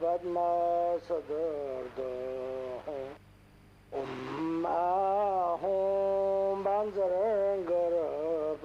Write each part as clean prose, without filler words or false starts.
padmasadardha Om Ahom Banzarangara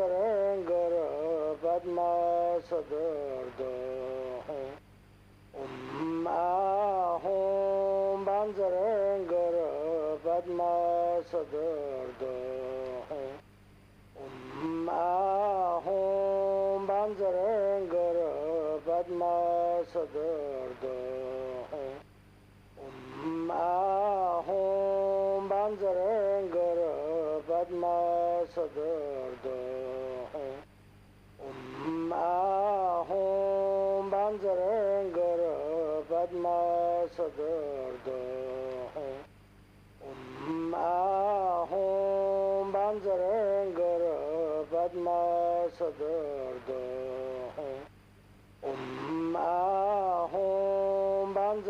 banzarangara padma sadarda ahum banzarangara padma sadarda ahum banzarangara padma sadarda ahum banzarangara padma sadarda ahum banzarangara padma sadarda ahum banzarangara padma sadarda ahum banzarangara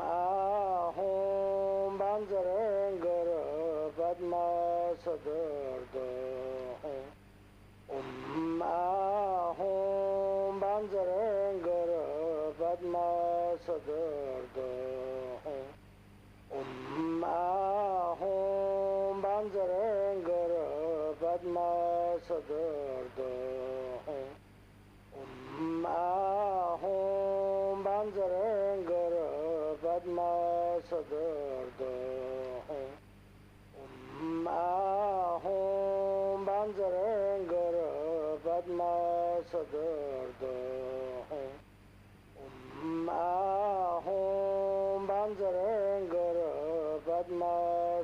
ahum banzarangara padma sadarda ahum banzarangara padma sadarda ahum banzarangara padma sadarda ahum banzarangara padma sadarda ahum banzarangara padma sadarda ahum banzarangara padma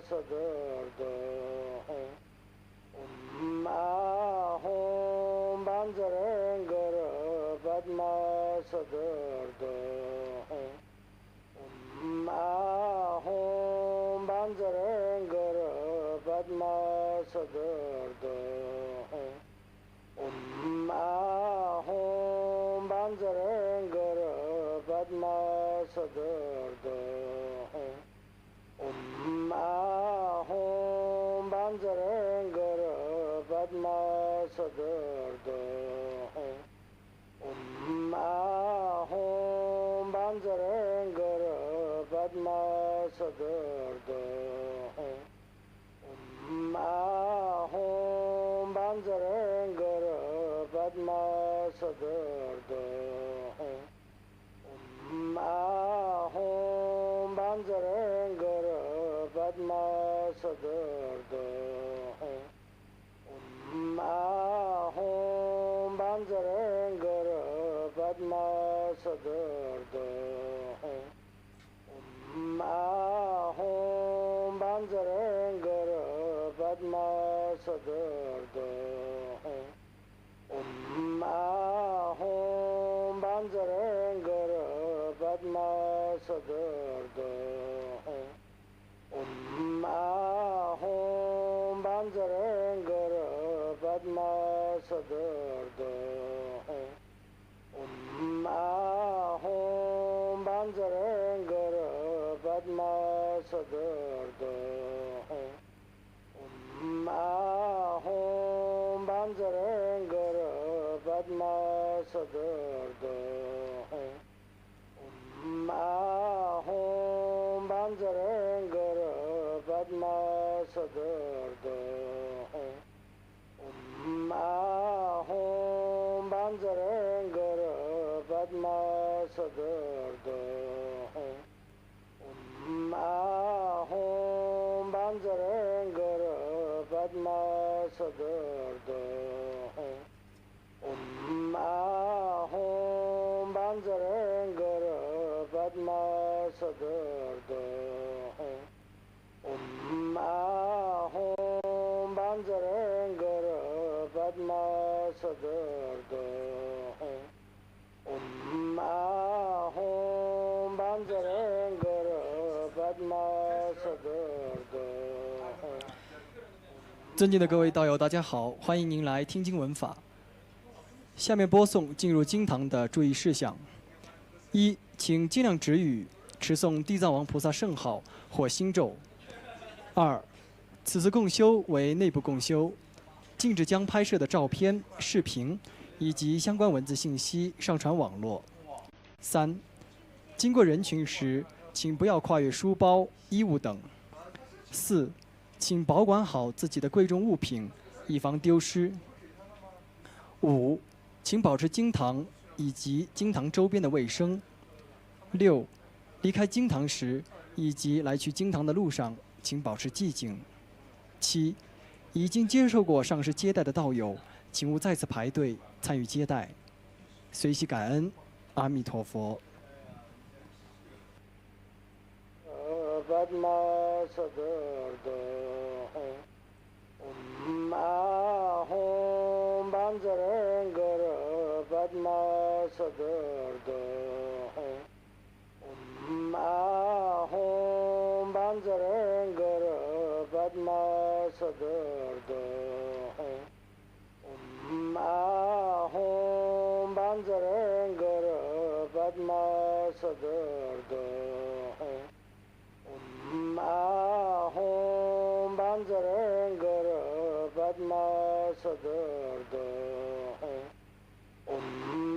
sadarda Banzarangar Padma Sadarda Ahom Banzarangar Padma Sadarda Ahom Banzarangar Padma Sadarda Ahom Banzarangar Padma Sadarda Ahom Banzarangar Padma Sadarda Ahom Banzarangar Padma Sadarda Ahom Banzarangar Padma Sadarda Ahom Banzarangar Padma Sadarda Ahom Banzarangar Padma Sadarda Ahom Banzarangar Padma Sadarda Ahom Banzarangar Padma Sadarda Ahom Banzarangar Padma Sadarda Ahom Banzarangar Padma Sadarda Ahom Banzarangar Padma Sadarda Ahom Banzarangar Padma Sadarda Ahom Banzarangar Padma Sadarda Ahom Banzarangar Padma Sadarda Ahom Banzarangar Padma Sadarda Ahom Banzarangar Padma Sadarda 尊敬的各位道友，大家好，欢迎您来听经闻法。下面播送进入经堂的注意事项：一，请尽量止语，持诵地藏王菩萨圣号或心咒；二，此次共修为内部共修，禁止将拍摄的照片、视频以及相关文字信息上传网络；三，经过人群时，请不要跨越书包、衣物等；四，请保管好自己的贵重物品，以防丢失。五，请保持经堂以及经堂周边的卫生。六，离开经堂时以及来去经堂的路上，请保持寂静。七，已经接受过上师接待的道友，请勿再次排队参与接待。随喜感恩，阿弥陀佛。 Padma Sadarda Ahom Banzarangar Padma Sadarda Ahom Banzarangar Padma Sadarda Ahom Banzarangar Padma Sadarda Ahom Banzarangar Padma Sadarda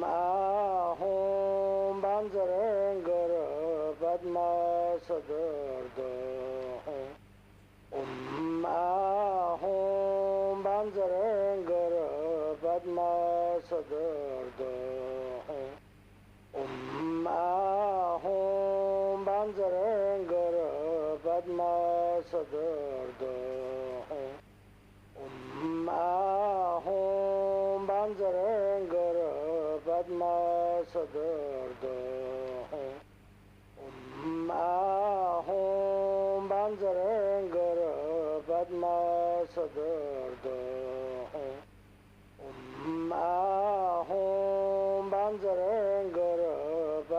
Ahom Banzarangar Padma Sadarda Ahom Banzarangar Padma Sadarda Ahom Banzarangar Padma Sadarda Ahom Banzarangar Padma Sadarda Ahom Banzarangar Padma Sadarda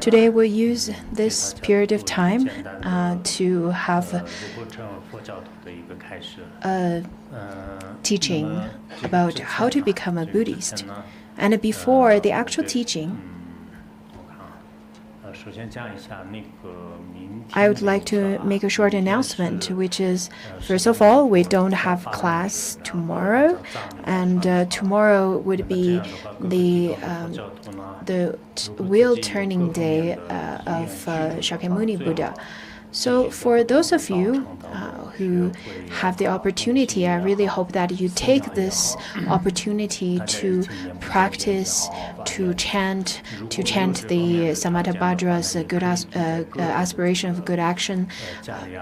Today we'll use this period of time to have a teaching about how to become a Buddhist. And before the actual teaching, I would like to make a short announcement, which is, first of all, we don't have class tomorrow, and tomorrow would be the wheel turning day of Shakyamuni Buddha. So for those of you who have the opportunity, I really hope that you take this opportunity to practice, to chant the Samatha Bhadra's good aspiration of good action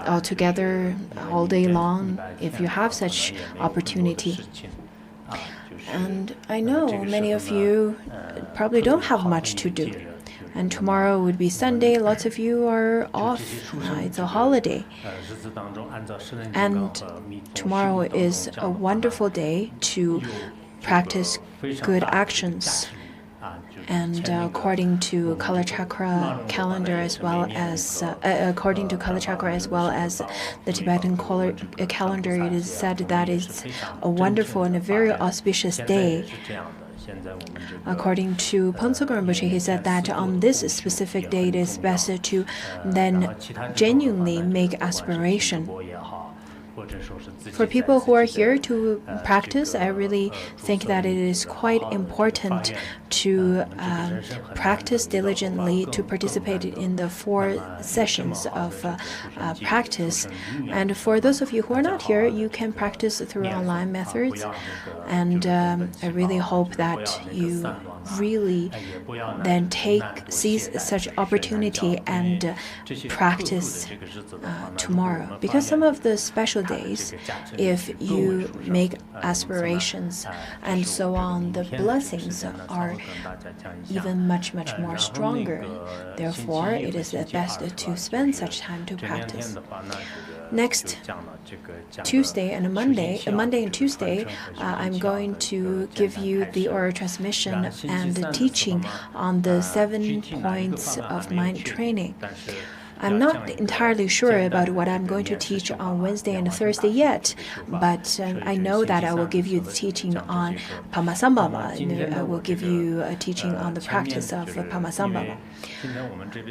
all together, all day long, if you have such opportunity. And I know many of you probably don't have much to do. And tomorrow would be Sunday. Lots of you are off. It's a holiday. And tomorrow is a wonderful day to practice good actions. And according to Color Chakra calendar, as well as the Tibetan calendar, it is said that it's a wonderful and a very auspicious day. According to Phuntsog Rinpoche, he said that on this specific day, it is best to then genuinely make aspiration. For people who are here to practice, I really think that it is quite important to practice diligently, to participate in the 4 sessions of practice. And for those of you who are not here, you can practice through online methods. And I really hope that you really then seize such opportunity and practice tomorrow. Because some of the special days, if you make aspirations and so on, the blessings are even much more stronger. Therefore, it is best to spend such time to practice. Next Tuesday and Monday and Tuesday, I'm going to give you the oral transmission and the teaching on the 7 points of mind training. I'm not entirely sure about what I'm going to teach on Wednesday and Thursday yet, but I know that I will give you the teaching on Padmasambhava. I will give you a teaching on the practice of Padmasambhava.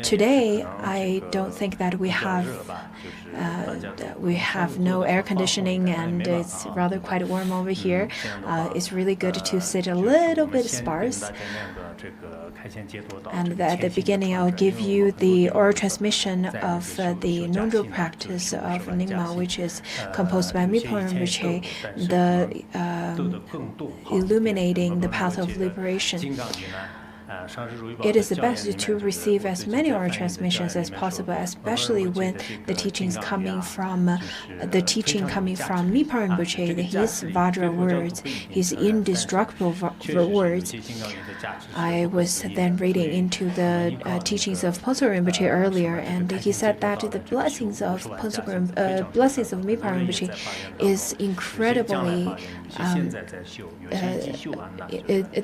Today, I don't think that we have no air conditioning, and it's rather quite warm over here. It's really good to sit a little bit sparse. And at the beginning, I'll give you the oral transmission of the Nongzho practice of Nyingma, which is composed by Mipo Rinpoche, the illuminating the path of liberation. It is best to receive as many oral transmissions as possible, especially when the teaching coming from Mipo Rinpoche, his Vajra words, his indestructible words. I was then reading into the teachings of Phuntsog Rinpoche earlier, and he said that the blessings of Mipo Rinpoche is incredibly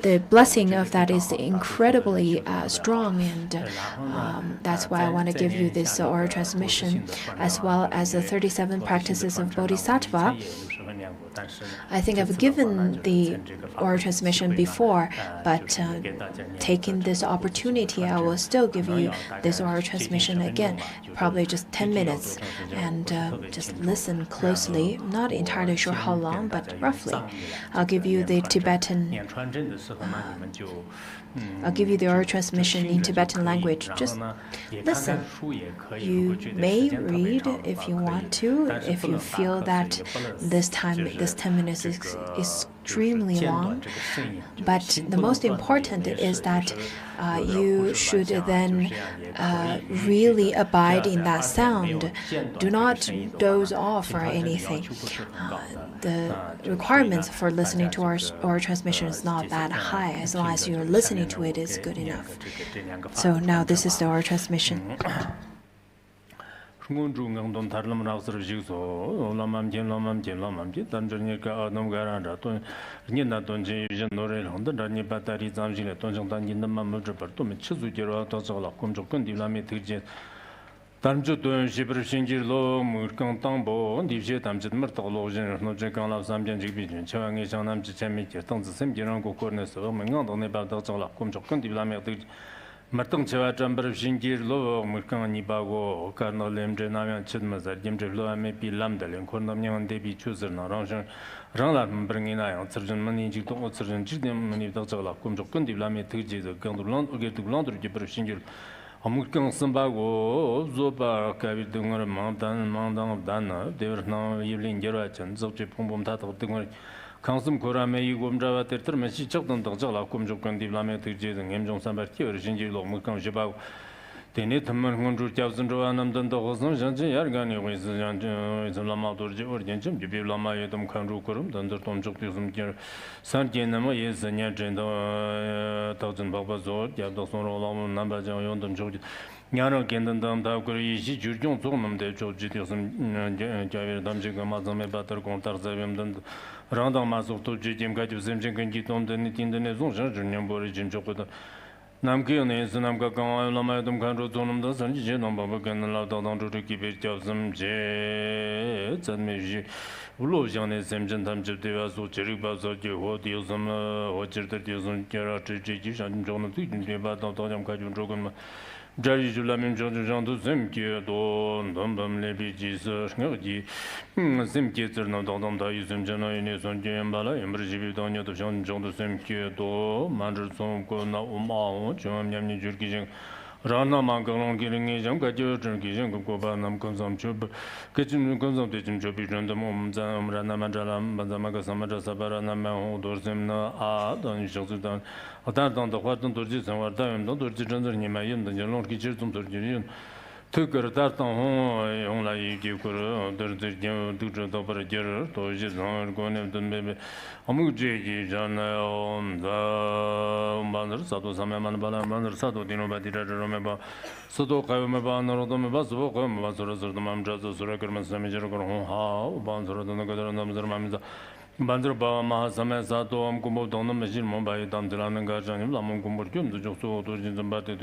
the blessing of that is incredibly strong, and that's why I want to give you this oral transmission, as well as the 37 practices of Bodhisattva. I think I've given the oral transmission before, but taking this opportunity, I will still give you this oral transmission again, probably just 10 minutes, and just listen closely. Not entirely sure how long, but roughly. I'll give you the Tibetan. I'll give you the oral transmission in Tibetan language. Just listen. You may read if you want to, if you feel that this because 10 minutes is extremely long. But the most important is that you should then really abide in that sound. Do not doze off or anything. The requirements for listening to our transmission is not that high. As long as you're listening to it, it's good enough. So now this is our transmission. 담주 돈 시브르 신지로 물강 땅보 디제 담지 머떡로 전 강라 삼전 지비준 처왕의 장남지 재미게 땅지 샘기랑 고코르네서 명강도네 바다 정라 꿈적근 디라메 머떡 저와 점버 신지로 물강 니바고 카르놀렘제 나면 쳇마자 dim제로 아메 빌람달ен 코르남냥 데비 추즈나 랑전 랑라 브링이나요 서전 만인지도 오서전 지뎀 만이 더정라 꿈적근 디라메 드지도 강도란 오게도란도 지브르 신지 Amukang Sambago, Zoba, Kavi Dungar, Mountain, Dana, Deverna, Evelyn Gerachan, Zochi Pum Tata Dungar, Kansum Kurame, Gumjava, Termesi, Chapton, Dozala, Kumjokan, Divlame, Tijis, and Emjon Sambati, or Shinjilo, Mukam Jabao. They need 100,000 Roanam Dandozan, Yargani, with Lamatur or Jenjum, to be Lama, Yedum Kanrukurum, Dunderton Jokusum, Santianama, yes, and Yajin, Thousand Babazor, Yadoson, Number Yondon Joji. Yano Kendan Dakuri, Jurjon Zonum, the Joji, Javier Damjika Mazame, Batter Contar Zavim, Random Mazo to Jim Gatu Zemjik and Giton, the Nitindazon, Junior Boris Jokota. Namkian Namka Lamadum Kandro Tonum the Sanji number can allow to keep it of some jets and Meji Ulojan is Semjan Devas or Cheribas or Jehodism or Chertius Kerachi and Jonathan about Tonyam Kajun Drogan. Jari Julamin John to Semki, Don, Dumbam Lebi Jesus, Semki, no Don Daism Janoinis on Jambala, Embriji Donia to John to Semki, Do, Manderson, Kona Uma, John Yamni Jurkijin, Rana Mangalon killing a young Gajo, Jurkijin, Kobanam Consum, Kitchen Consumption Jobi, Random, Rana Manjalam, Bazamaga Samaja Sabarana, Dorzemna, Don Shosudan. Attendant the Watan to this and what time, not to gender in my end, and your Lord Kitchen to Junior. Took her that on only give her the operator, to just not going to maybe Amuji, John on the Banner, Sato Samaman Balaman, Sato Dino Badira, remember Soto Kavamaban, Rodomabas, Vasura, the Mamjas, Records, Major, how, Bansura, the Nagadam, Bandruba Mahasame Sato, Amkumbo, Donna Machine, Mumbai, Tantalan, and Gajan, Lamon Kumburkum, the Joso, Dojin, and Bate,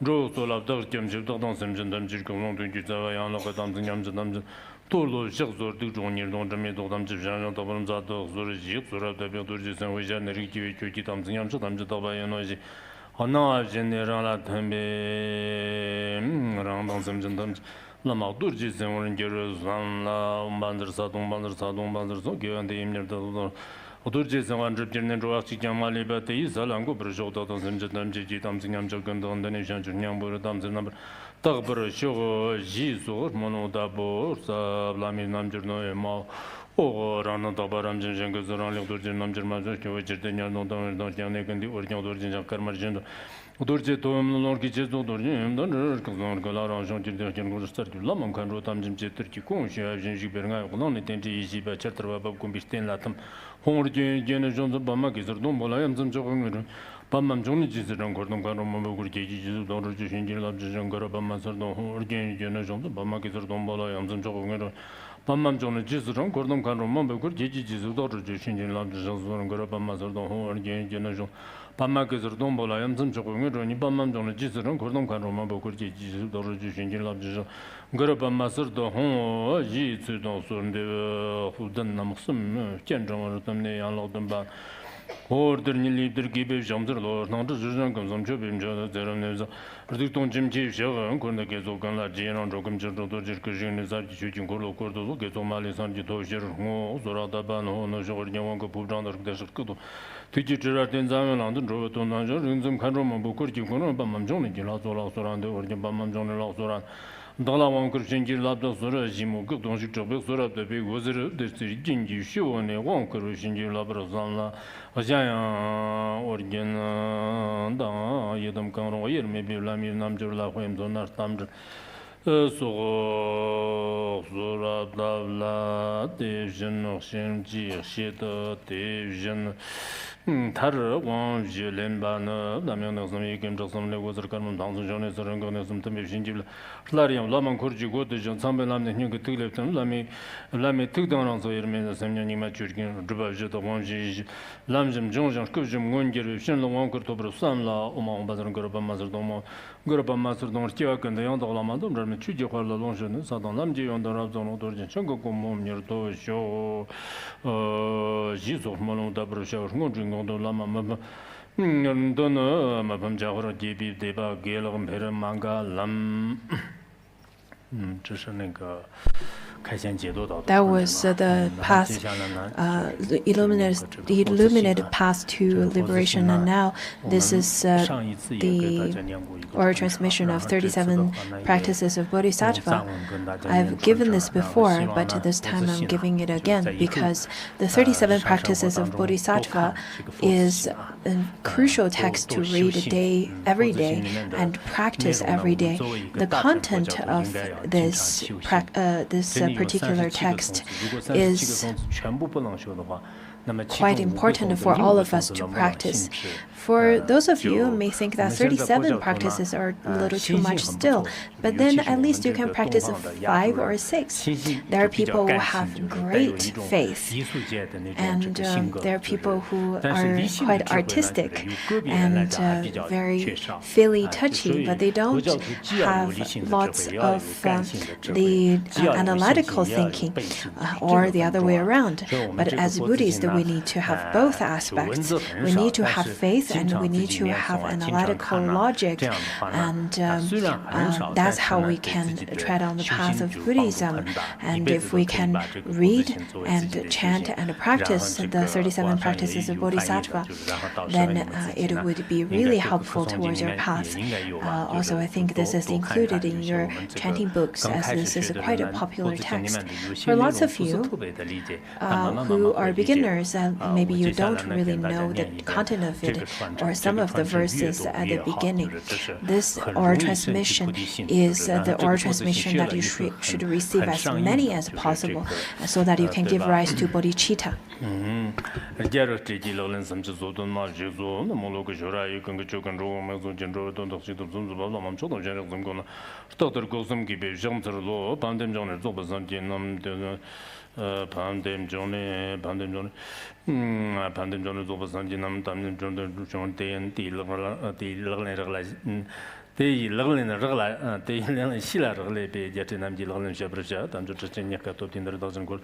Joe, Sola, Kim, Shilton, Simjan, Chicon, to Gitayan, Lokatam, Yamjam, Tolo, Shakzor, Junior, Don Jamito, Tamjan, Tabam Zato, Zuriji, Sura, the Bilturgis, and Wijan, Riki, Kitam, Yamsham, Jataba, and Noisy. Hana General at Hembe, Randon Simjan. Lama Durjis and Orangeros, Bander Sadon, and the Emir Durjis and 100 General Jamali, but the Isalango, Brajota, and Jiji, Tamsingam Jokan, the nation, Junior, Dams and number Tagbur, Show, Jiso, Monodabo, Lamin Namjerno, Mao, or Ranabaram Jangas, around Durjan Namjerma, which is the Yanak and the original Durjan of Karmajendo. Durje Tom Lorgis, Dorjim, Galara, Jean Gildan, start Lamon, can rotam Jim Turkey, Jinjiberna, only 10 easy by Chatter above Kumbistan Latam, Horje, Generation of Bamakis, or Dombola, and some Jogan, Pamam Jonis, and Gordon Garum, Gurgi, Dorje, Jinjil, Garabama, Horje, Generation of Bamakis, or Dombola, and some Jogan. Pamam Jonis, Gordon Garum, Gurgi, Dorje, Jinjil, Garabama, or Generation. Pamakis or Dombola, and some Jogan, Pamam Jonis, and Gordon Garum, Gurgi, Dorje, Jinjil, Garabama, the Hon, Jits, and the Hudan, Kenjan, or Tamne, and Lodan. Order nearly the give Jamser Lord, not to Susan comes on Chubim, Продуктон жимчи шаган курна кезо канла жиран жогым жирдо жирка жирны зарки чүчин корло кордо кезо мали санжи то жир го зорада бан хоно жогорня ванга пубрандар дашкыдо тыжи жирартен замеландын жоботон нажа рынзым канрома букурки коно бамам жоны жила зола соранды орден бамам жоны ла соран Далаван Kurchengi Labda Sora Jimu Gudonji Chobek Sorabda Big Wazir Destri Jinji Shivone Wong Kurchengi Labra Zanla Ajaya Organ Da Yedam Kanro Yer Maybe Lamir Namjur La Huem Donar Tamjur So Sorabla Division of Shenji Shita Division Tar Wang Jilenbana, Damian Game Johnson was a common thousand journeys or organism to be Shinjil. Lariam Laman Kurji go to John Sambelam, the new Tilipton, Lame took down on the Yerman, the same Yanimaturkin, Drubajit of Wanji, Lamjam Jones, and Kujum Wangir, Shenla Wanker to Brusamla, Oman Bazar Gurba Mazardomo, Gurba Mazardon, Tiak, and the Yanda Lamadon, Ramituji, Lonjan, Sadan Lamji, on the Rabzon, Dorjan, Chango, near to show Jesus Mono Dabrusha, Gondon Lama. Dona Mabam Jahora Debi Deba Galam Pera Manga Lam That was the past, the illuminated path to liberation, and now this is the oral transmission of 37 practices of Bodhisattva. I've given this before, but this time I'm giving it again because the 37 practices of Bodhisattva is a crucial text to read every day and practice every day. The content of this particular text is quite important for all of us to practice. For those of you who may think that 37 practices are a little too much still, but then at least you can practice 5 or 6. There are people who have great faith, and there are people who are quite artistic and very feely-touchy, but they don't have lots of the analytical thinking, or the other way around. But as Buddhists, we need to have both aspects. We need to have faith and we need to have analytical logic, and that's how we can tread on the path of Buddhism. And if we can read and chant and practice the 37 practices of Bodhisattva, then it would be really helpful towards your path. Also, I think this is included in your chanting books, as this is quite a popular text. For lots of you who are beginners, maybe you don't really know the content of it or some of the verses at the beginning. This oral transmission is the oral transmission that you should receive as many as possible, so that you can give rise to bodhicitta. Pandem Johnny, Pandem Johnny Zobasanjinam, Tamim John Day and the Laglan Rala, the Silla Rele, Yatinam Gilan Shabrasha, and Jacenia to 10,000 gold.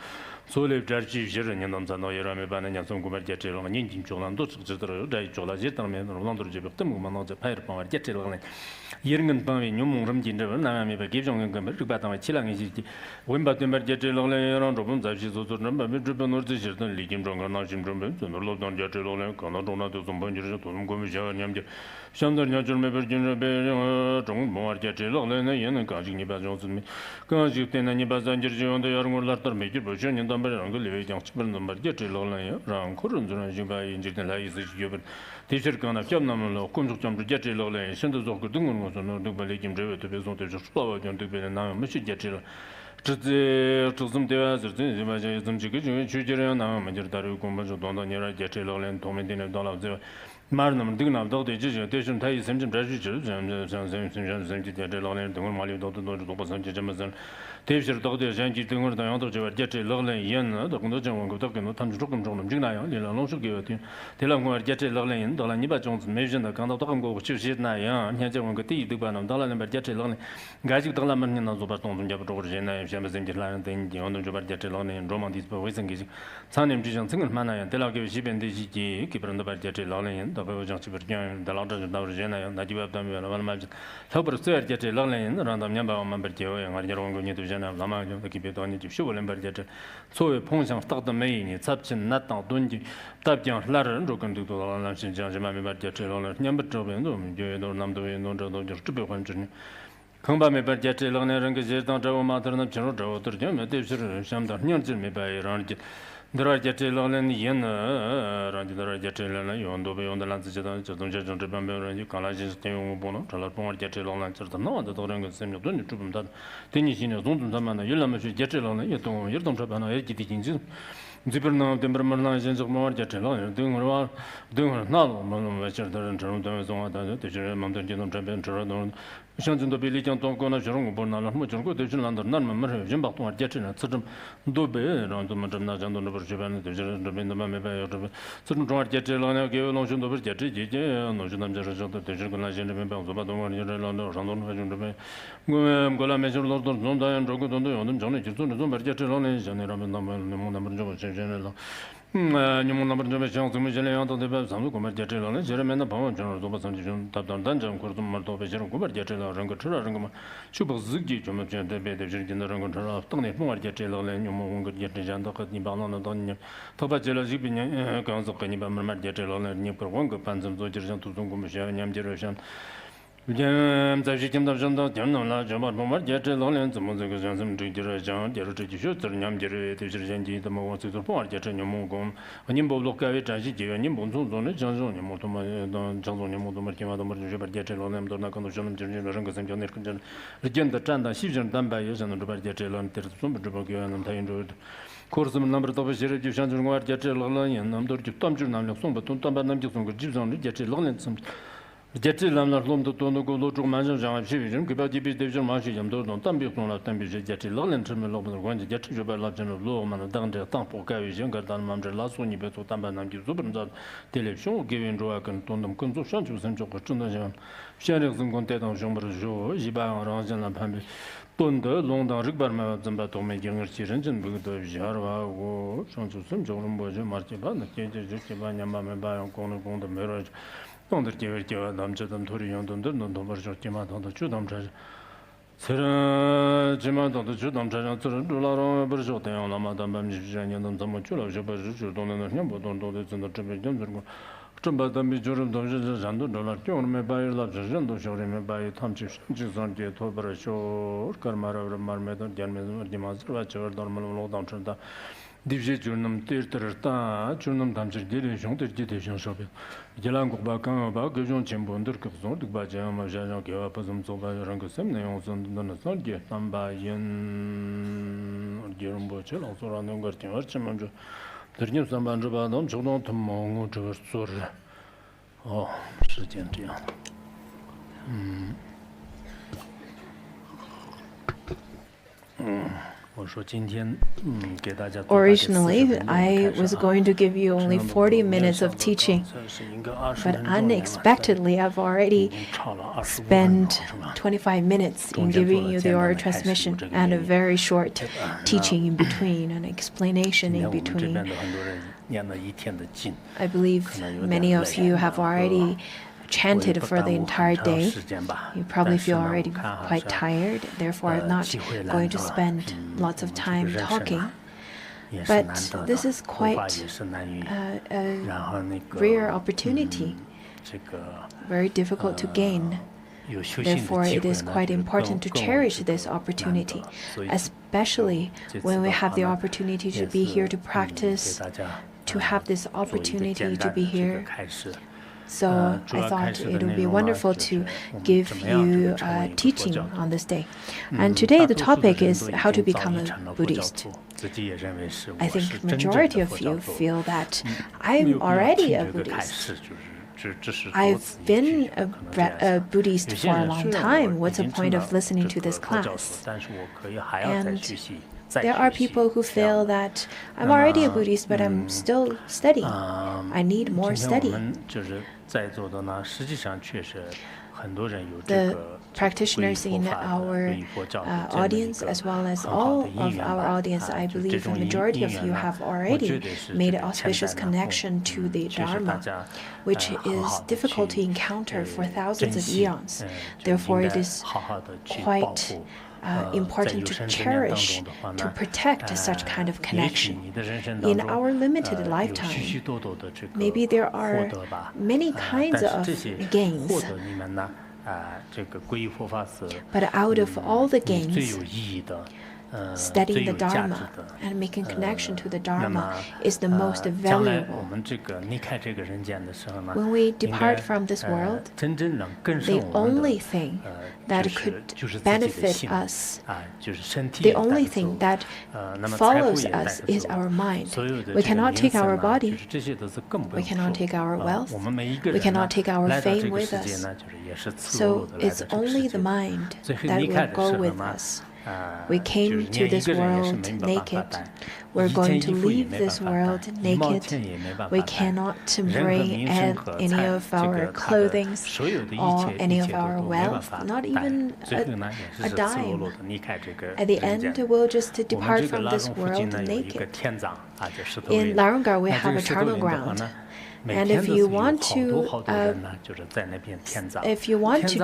So live Jarji Jiran and Zanoyara Banana, some Gumar Jetel, and Indian Jolan, Jola Jetam, and Rolando Jebtum, Mano, the Pyre Power Jetel. Yeringen Pami, Numum Jinder, Nami, Giving and Gamma, Batama Chilang is Wimbatimber Jetel, around Robin, Zaji, number, Midriban or the Jetan, Legion, Rongan, Drummond, and Lodon Jetel, Conadona to some Bunjers, to Gomisha, and Shandar Natural Virgin, John Moore Jetel, and Kajini Bajon, Kajutan and Bazanjer on the Yarmur Latter Major Version and number on the Living number Jetel, Ram Kurun, by Injitan is given. Teacher can have Yamnam, Kunjum Jetel, Shantas of Kudungun was on the Balegim River to be zoned to flower and to be a now Michi Jetel. To some days, the Imagine Chujan, Major Daru Combajo, Dona Jetel, and Tomatin $. Marnum Digna, Dr. Education, Thai, Central Treasures, and Mali, Dr. Jamazan, Teacher, Dr. Janji, Tingur, the other Jetel, Lolay, Yen, the Condojan, Gotokan, Tanjukum, Jina, Lilano should give it to Telango, Jetel, Lolay, Dolaniba Jones, Mason, the Kandokango, which is Naya, Hajango, Duban, Dollar, and Jetel, Gazi Dolaman, and Zobaton, Jabrojana, Shamazin, and the Hondo Jetel, and Roman, this boys and Giz, Sanim Jijan, single man, and Telagi, Ship and DG, keep on the Jetel, 더 배우장 집을 그냥 달라져 나오잖아요. 나디가 담에 나만 말. 더불어 써야 될 랑랭은 란담냐 바만 버티어 양아리 여러 거 되잖아. 라마 좀 기베도 아니 집 쇼를 버리자. 소의 풍상 딱도 메인이 잡진 나땅 돈지 답장 라른 조건도 돌아가는 신장지만 버티어 저런 냠버저변도 저도 남도 논저도 저도 관전 강밤에 버티어 랑랭은 그 제당 저거 마들는 저로 저들 좀 대비를 샴다 년질 메바이런 드라제텔라는 이나 라디드라제텔라는 용도베 용달란지다 저동제 정제반베는 칼라진 스테용 보노 잘라봉을 제텔라는 저도 나도 그런 거 셈이 돈 주름다 되니시네 돈좀 담아나 일라면서 제텔라는 예동 일동 잡아나 에지디진지 지버나 덴버만나 전적 제텔라 등으로 나로 뭐 저들은 저런 동에서 대저 맘들 지금 잡변 저런 현존도 빌리장 동거나 저런 거 보나라 뭐 저런 거 대전 난다 난만 말해 좀 박동 제트나 좀 도베 런도 좀 나장도 버주변에 대전 좀 맘에 봐요 좀 좋아 제트라나 개는 좀도 버 제트 제제 노좀 남자로 저도 대전 거나 전에 멤버 바동원 이런도 장도는 해준 좀 뭐라 메저로 좀 다연 저거 돈도 요는 전에 지도는 좀 버제트라는 전에라면 남은 남은 좀 전에라 님 넘버 좀 해서 좀 전에 한도 대바 상도 고마 제트라는 저러면 방원 전으로 도 받선 좀 답단 좀 그래도 말도 배저로 고마 제트라 런 거처럼 런 거만 슈퍼 즈기 좀 전에 배대 저기는 런 거처럼 땅에 뽕아 제트라는 님 뭔가 제트잔도 같니 바나나 돈니 토바젤라 지비냐 간서 거니 바말 제트라는 님 그런 거 반좀 조지르장 두동 고마셔 냠제로션 그냥 자식팀도 전도 전노라 저번 뭐 제트로는 좀 저거 좀 뒤들어져 뒤로 냠제로 뒤들어진지 뭐 어떻게 뭐 제트는 뭐고 아니 뭐 로카에 자식 제님 본존존에 전존이 뭐도 전존이 뭐도 말기마도 말좀 제트로는 도나 건도 좀 저런 거 생겨 내는 전 리젠다 잔다 시전 담바에 저는 제트로는 좀 저거는 다인도 코르스는 넘버 더 버지르 주산중 거 제트로는 넘도 좀 남력 송부 돈 남직 송거 집존 제트로는 좀 제트람나 롬도 돈고 로주만 장 시비좀 그바디비 대전 마시 점도 돈 담비콘라 담비 제트랑은 점로도 관제 제트저발라전 로만 당데 땅포 가위전 가단 맘저 라소니 베토 담반남기 zubrnza 텔레비전 기ven 조아건 돈덤 근조 šan주선 조거 준다죠 샤력선 건대당 정버죠 이방 라잔나 판비 돈도 롱당 릭바마 점바 도메 경을치는 전부도 자르하고 šan주선 조는 뭐죠 마르티바 느껴져 주지바냐마메 바용 공을 공도 메러 동들 제외죠 남자들 도리 용돈들 논도 버저 기마도 주담자 세라 지마도 주담자 저런 돌아로 버저 대용 남아담 밤지자년도 좀 줄어져 버저 주도는 그냥 보돈도 전도 좀 들고 좀 받으면 저런 동저 잔도 돌아 띄우면 바이라 저런도 저러면 바이 탐지 지선제 도버쇼 카르마라 말메도 견메도 디마스와 저 돌만로 당천다 디제 줄놈 떼르다 줄놈 담지 데레 종들 디데션 쇼베 제랑 고바칸 바 그존 쳔본들 그존 득바자 마자장 개와 퍼좀 소바랑 그셈 내용선 너너선게 담바연 어디론 보체 라소라는 거 같은 어쩌면 저 들님 삼반저 바놈 저동 톰몽 저 소르 시간这样 Originally, I was going to give you only 40 minutes of teaching, but unexpectedly, I've already spent 25 minutes in giving you the oral transmission and a very short teaching in between, an explanation in between. I believe many of you have already chanted for the entire day. You probably feel already quite tired, therefore I'm not going to spend lots of time talking. But this is quite a rare opportunity, very difficult to gain. Therefore, it is quite important to cherish this opportunity, especially when we have the opportunity to be here to practice, to have this opportunity to be here. So I thought it would be wonderful to give you teaching on this day. And today the topic is how to become a Buddhist. I think majority of you feel that I'm already a Buddhist. I've been a Buddhist for a long time. What's the point of listening to this class? And there are people who feel that I'm already a Buddhist, but I'm still studying. I need more study. The practitioners in our audience, as well as all of our audience, I believe the majority of you have already made an auspicious connection to the Dharma, which is difficult to encounter for thousands of eons. Therefore, it is quite important to cherish, to protect such kind of connection. In our limited lifetime, maybe there are many kinds of gains, but out of all the gains, studying the Dharma and making connection to the Dharma is the most valuable. When we depart from this world, the only thing that could benefit us, the only thing that follows us is our mind. We cannot take our body, we cannot take our wealth, we cannot take our fame with us. So it's only the mind that will go with us. We came to this world naked. We're going to leave this world naked. We cannot bring any of our clothing or any of our wealth, not even a dime. At the end, we'll just depart from this world naked. In Larungar, we have eternal ground. And if you want to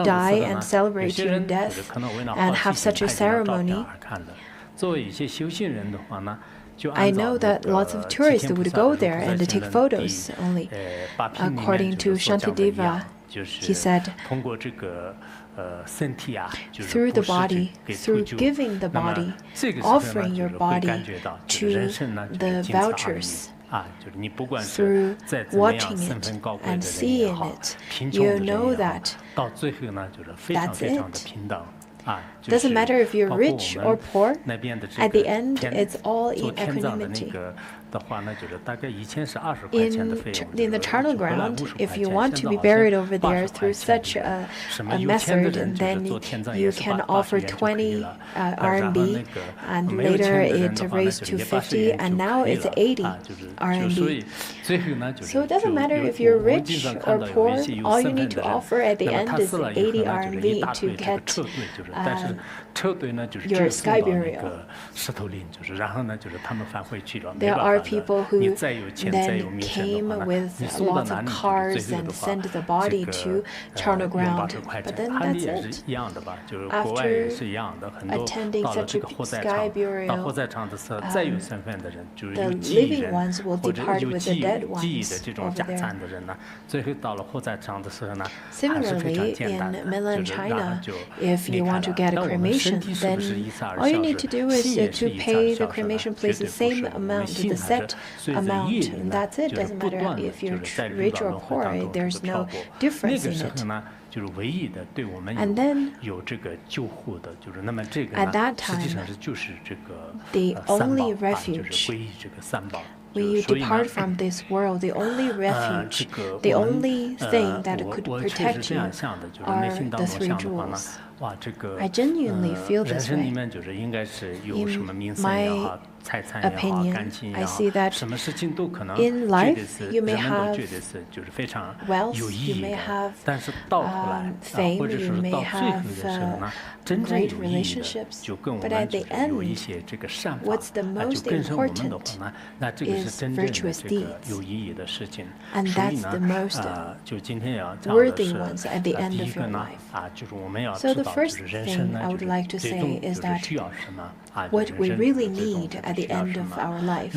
die and celebrate your death and have such a ceremony, I know that lots of tourists would go there and take photos only. According to Shantideva, he said, through the body, through giving the body, offering your body to the vultures, through watching it and seeing it, you know that that's it. Doesn't matter if you're rich or poor, at the end, it's all in equanimity. In the charnel ground, if you want to be buried over there through such a method, then you can offer 20 RMB, and later it raised to 50, and now it's 80 RMB. So it doesn't matter if you're rich or poor, all you need to offer at the end is 80 RMB to get your sky burial. There are people who then came with lots of cars and sent the body to charnel ground, but then that's it. After attending such a sky burial, the living ones will depart with the dead ones over there. Similarly, in mainland China, if you want to get a cremation, then all you need to do is to pay the cremation place the same amount, the set amount, and that's it. Doesn't matter if you're rich or poor, there's no difference in it. And then, at that time, the only refuge, when you depart from this world, the only refuge, the only thing that could protect you are the three jewels. I genuinely feel this way. In my opinion, I see that in life you may have wealth, you may have fame, you may have great relationships, but at the end, what's the most important is virtuous deeds, and that's the most worthy ones at the end of your life. So the first thing I would like to say is that what we really need at the end of our life,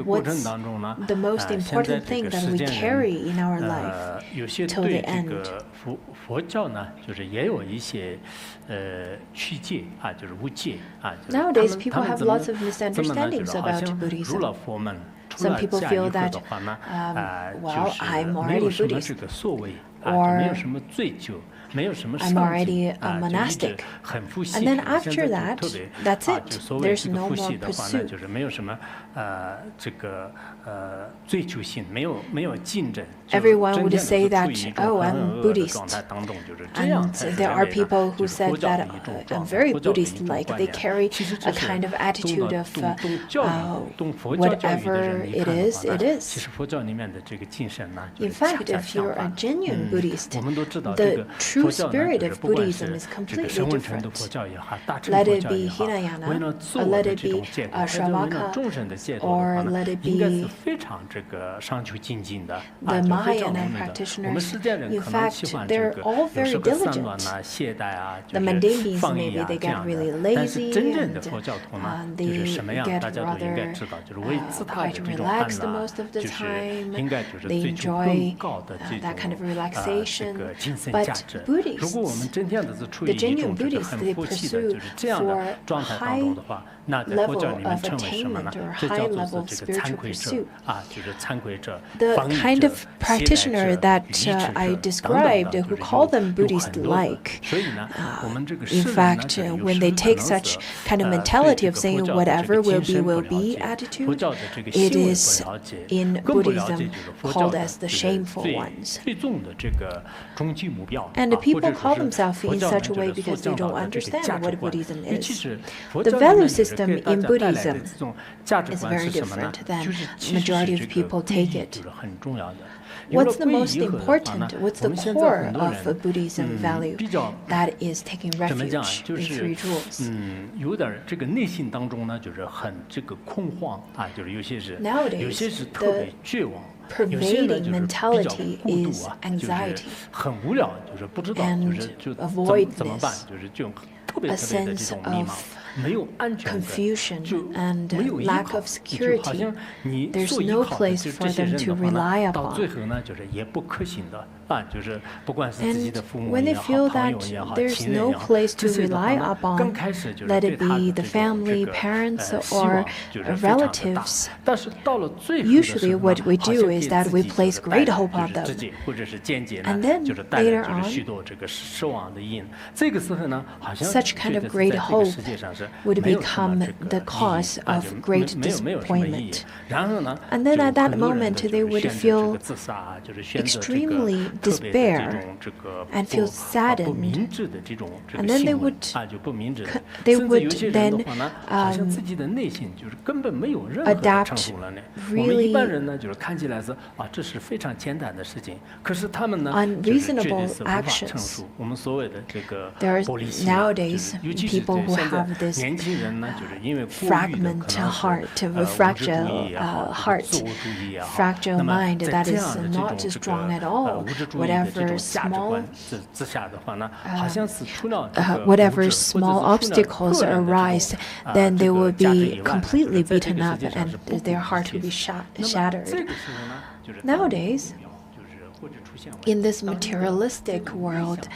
what's the most important thing that we carry in our life till the end. Nowadays, people have lots of misunderstandings about Buddhism. Some people feel that, well, I'm already Buddhist, or I'm already a monastic. And then after that, that's it. There's no more pursuit. Everyone would say that, oh, I'm Buddhist. And there are people who said that I'm very Buddhist-like. They carry a kind of attitude of whatever it is, it is. In fact, if you're a genuine Buddhist, the true true spirit of Buddhism is completely different. Let it be Hinayana, or let it be Shravaka, or let it be the Mahayana practitioners. In fact, they're all very diligent. The mundane beings, maybe they get really lazy and they get rather quite relaxed most of the time. They enjoy that kind of relaxation. But Buddhists, the genuine Buddhists, they pursue for high level of attainment or high level of spiritual pursuit. The kind of practitioner that I described, who call them Buddhist-like, in fact, when they take such kind of mentality of saying whatever will be attitude, it is in Buddhism called as the shameful ones. And the people call themselves in such a way because they don't understand what Buddhism is. The value system in Buddhism is very different than majority of people take it. What's the most important? What's the core of a Buddhism value? That is taking refuge in three jewels. Nowadays, the pervading mentality is anxiety and avoidance, a sense of confusion and lack of security. There's no place for them to rely upon. And when they feel that there's no place to rely upon, let it be the family, parents, or relatives, usually what we do is that we place great hope on them. And then later on, such kind of great hope would become the cause of great disappointment. And then at that moment, they would feel extremely despair and feel saddened. And then they would then adapt really unreasonable actions. There are nowadays people who have this fragment heart, fragile mind that is not strong at all. Whatever small obstacles arise, then they will be completely beaten up and their heart will be shattered. Nowadays, in this materialistic world,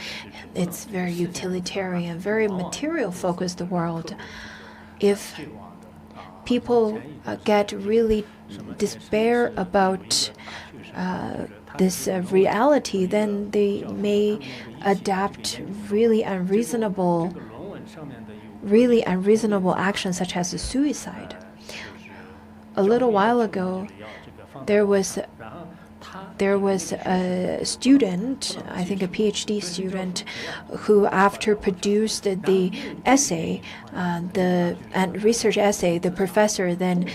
it's very utilitarian, very material-focused world. If people get really despair about this reality, then they may adapt really unreasonable actions such as suicide. A little while ago, there was a student, I think a PhD student, who after produced the essay, the research essay, the professor then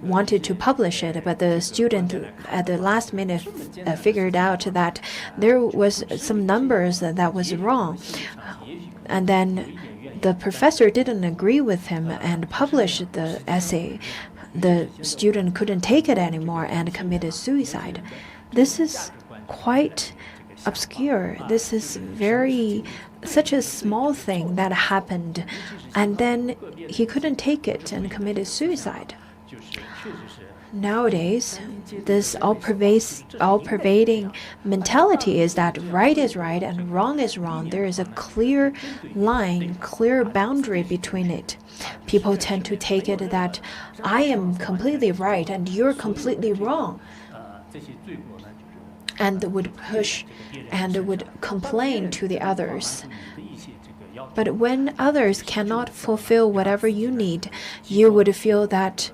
wanted to publish it, but the student at the last minute figured out that there was some numbers that was wrong, and then the professor didn't agree with him and published the essay. The student couldn't take it anymore and committed suicide. This is quite obscure. This is such a small thing that happened, and then he couldn't take it and committed suicide. Nowadays, this all-pervading mentality is that right is right and wrong is wrong. There is a clear line, clear boundary between it. People tend to take it that I am completely right and you're completely wrong, and would push and would complain to the others. But when others cannot fulfill whatever you need, you would feel that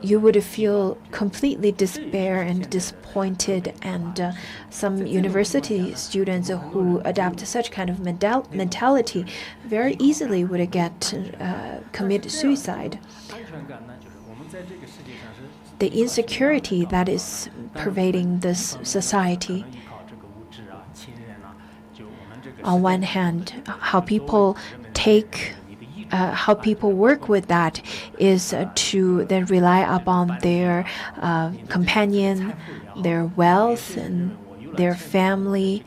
you would feel completely despair and disappointed, and some university students who adopt such kind of mentality very easily would commit suicide. The insecurity that is pervading this society On one hand, how people work with that is to then rely upon their companion, their wealth, and their family.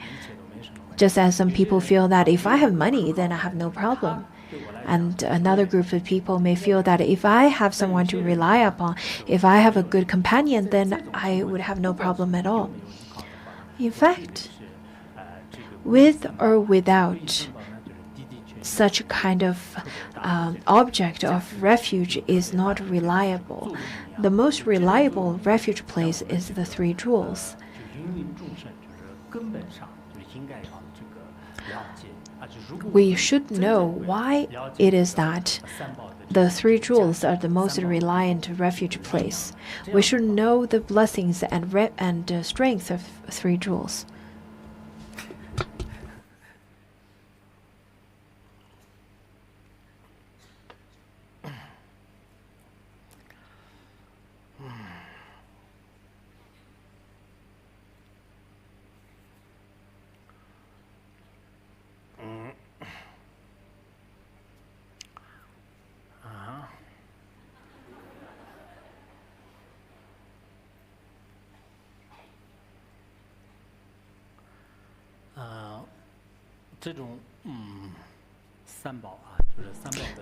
Just as some people feel that if I have money, then I have no problem. And another group of people may feel that if I have someone to rely upon, if I have a good companion, then I would have no problem at all. In fact, with or without such a kind of object of refuge is not reliable. The most reliable refuge place is the Three Jewels. We should know why it is that the Three Jewels are the most reliant refuge place. We should know the blessings and strength of Three Jewels.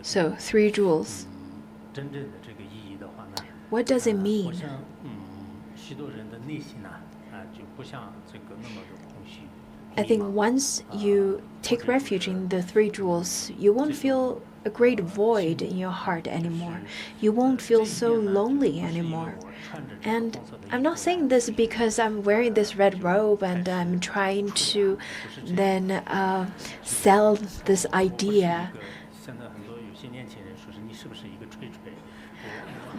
So, Three Jewels. What does it mean? I think once you take refuge in the Three Jewels, you won't feel a great void in your heart anymore. You won't feel so lonely anymore. And I'm not saying this because I'm wearing this red robe and I'm trying to then sell this idea.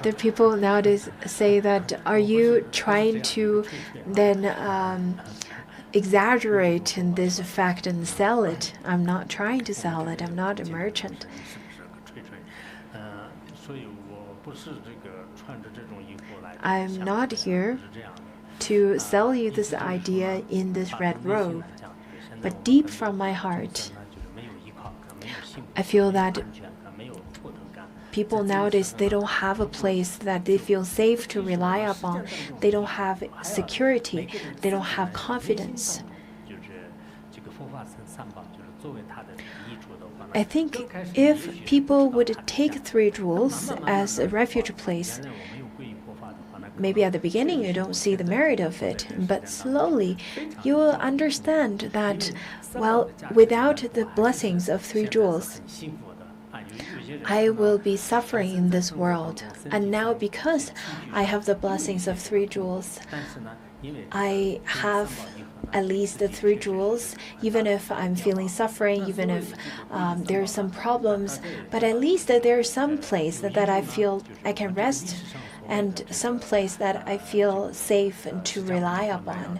The people nowadays say that, are you trying to then exaggerate in this fact and sell it? I'm not trying to sell it. I'm not a merchant. I'm not here to sell you this idea in this red robe. But deep from my heart, I feel that people nowadays, they don't have a place that they feel safe to rely upon. They don't have security. They don't have confidence. I think if people would take Three Jewels as a refuge place, maybe at the beginning you don't see the merit of it, but slowly you will understand that, well, without the blessings of Three Jewels, I will be suffering in this world. And now because I have the blessings of Three Jewels, I have at least the Three Jewels, even if I'm feeling suffering, even if there are some problems, but at least there is some place that I feel I can rest, and some place that I feel safe to rely upon.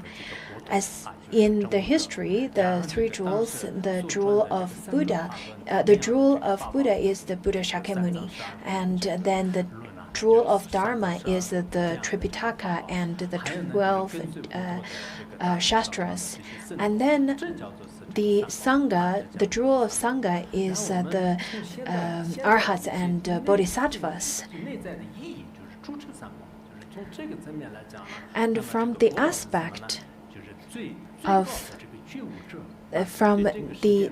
As in the history, the Three Jewels, the jewel of Buddha, is the Buddha Shakyamuni, and then the jewel of Dharma is the Tripitaka and the 12 Shastras. And then the Sangha, the jewel of Sangha is the Arhats and Bodhisattvas. And from the aspect of from the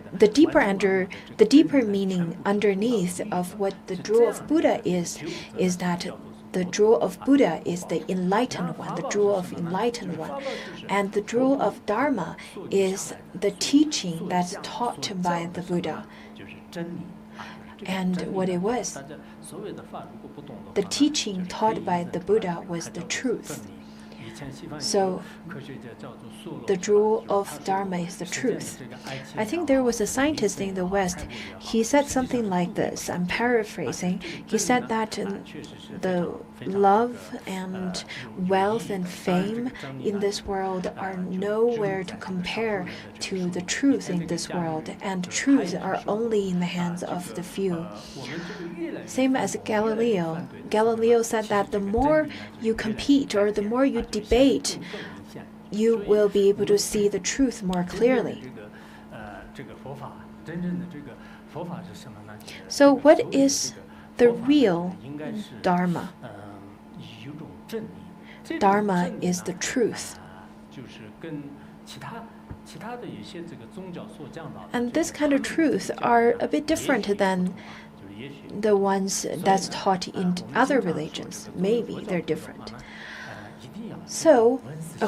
deeper meaning underneath of what the jewel of Buddha is that the jewel of Buddha is the enlightened one, the jewel of enlightened one, and the jewel of Dharma is the teaching that's taught by the Buddha. And what it was, the teaching taught by the Buddha was the truth. So the jewel of Dharma is the truth. I think there was a scientist in the West. He said something like this. I'm paraphrasing. He said that the love and wealth and fame in this world are nowhere to compare to the truth in this world, and truth are only in the hands of the few. Same as Galileo. Galileo said that the more you compete or the more you debate, you will be able to see the truth more clearly. So what is the real Dharma? Dharma is the truth. And this kind of truth are a bit different than the ones that's taught in other religions. Maybe they're different. So, I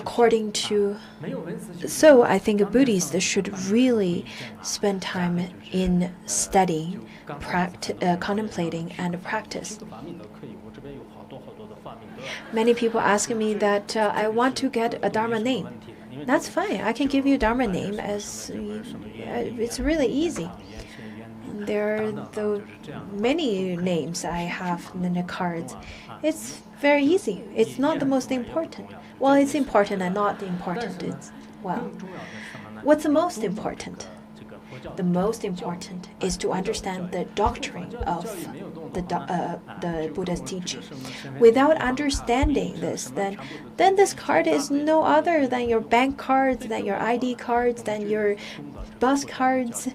think Buddhists should really spend time in studying, contemplating, and practice. Many people ask me that I want to get a Dharma name. That's fine. I can give you a Dharma name as it's really easy. There are the many names I have in the cards. It's very easy. It's not the most important. Well, it's important and not important. What's the most important? The most important is to understand the doctrine of the Buddha's teaching. Without understanding this, then this card is no other than your bank cards, than your ID cards, than your bus cards.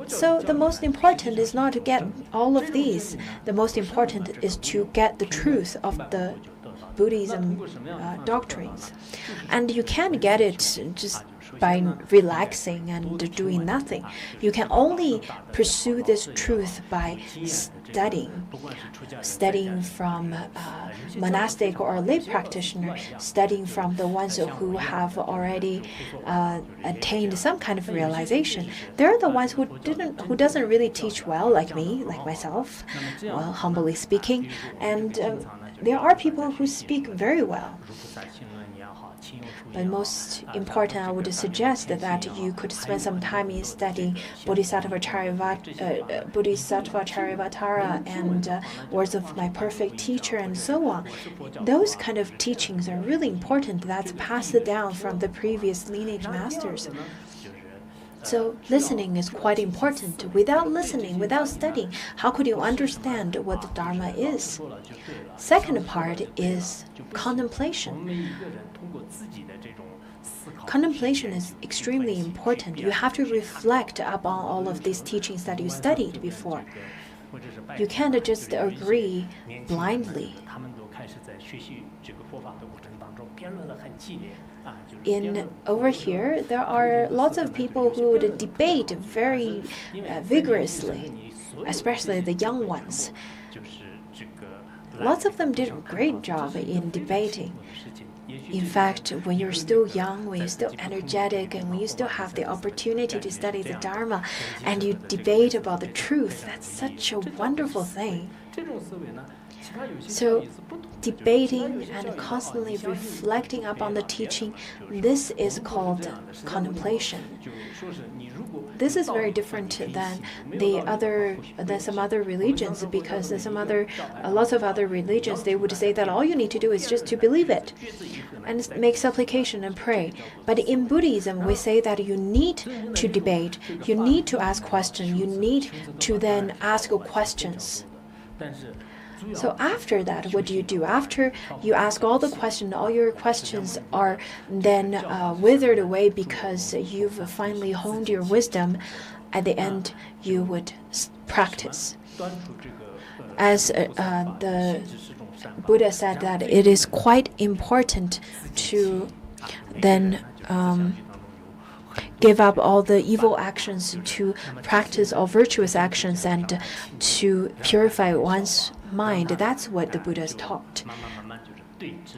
So the most important is not to get all of these. The most important is to get the truth of the Buddhism doctrines. And you can't get it just by relaxing and doing nothing. You can only pursue this truth by studying from monastic or lay practitioner, studying from the ones who have already attained some kind of realization. They're the ones who doesn't really teach well, like me, like myself, well, humbly speaking, and there are people who speak very well. But most important, I would suggest that you could spend some time in studying Bodhisattva Charyavatara and Words of My Perfect Teacher and so on. Those kind of teachings are really important. That's passed down from the previous lineage masters. So listening is quite important. Without listening, without studying, how could you understand what the Dharma is? Second part is contemplation. Contemplation is extremely important. You have to reflect upon all of these teachings that you studied before. You can't just agree blindly. Over here, there are lots of people who would debate very vigorously, especially the young ones. Lots of them did a great job in debating. In fact, when you're still young, when you're still energetic, and when you still have the opportunity to study the Dharma, and you debate about the truth, that's such a wonderful thing. So, debating and constantly reflecting upon the teaching, this is called contemplation. This is very different than some other religions, because lots of other religions, they would say that all you need to do is just to believe it and make supplication and pray. But in Buddhism, we say that you need to debate, you need to ask questions, you need to then ask questions. So after that, what do? After you ask all the questions, all your questions are then withered away because you've finally honed your wisdom. At the end, you would practice. As the Buddha said, that it is quite important to then give up all the evil actions, to practice all virtuous actions, and to purify one's mind. That's what the Buddha taught.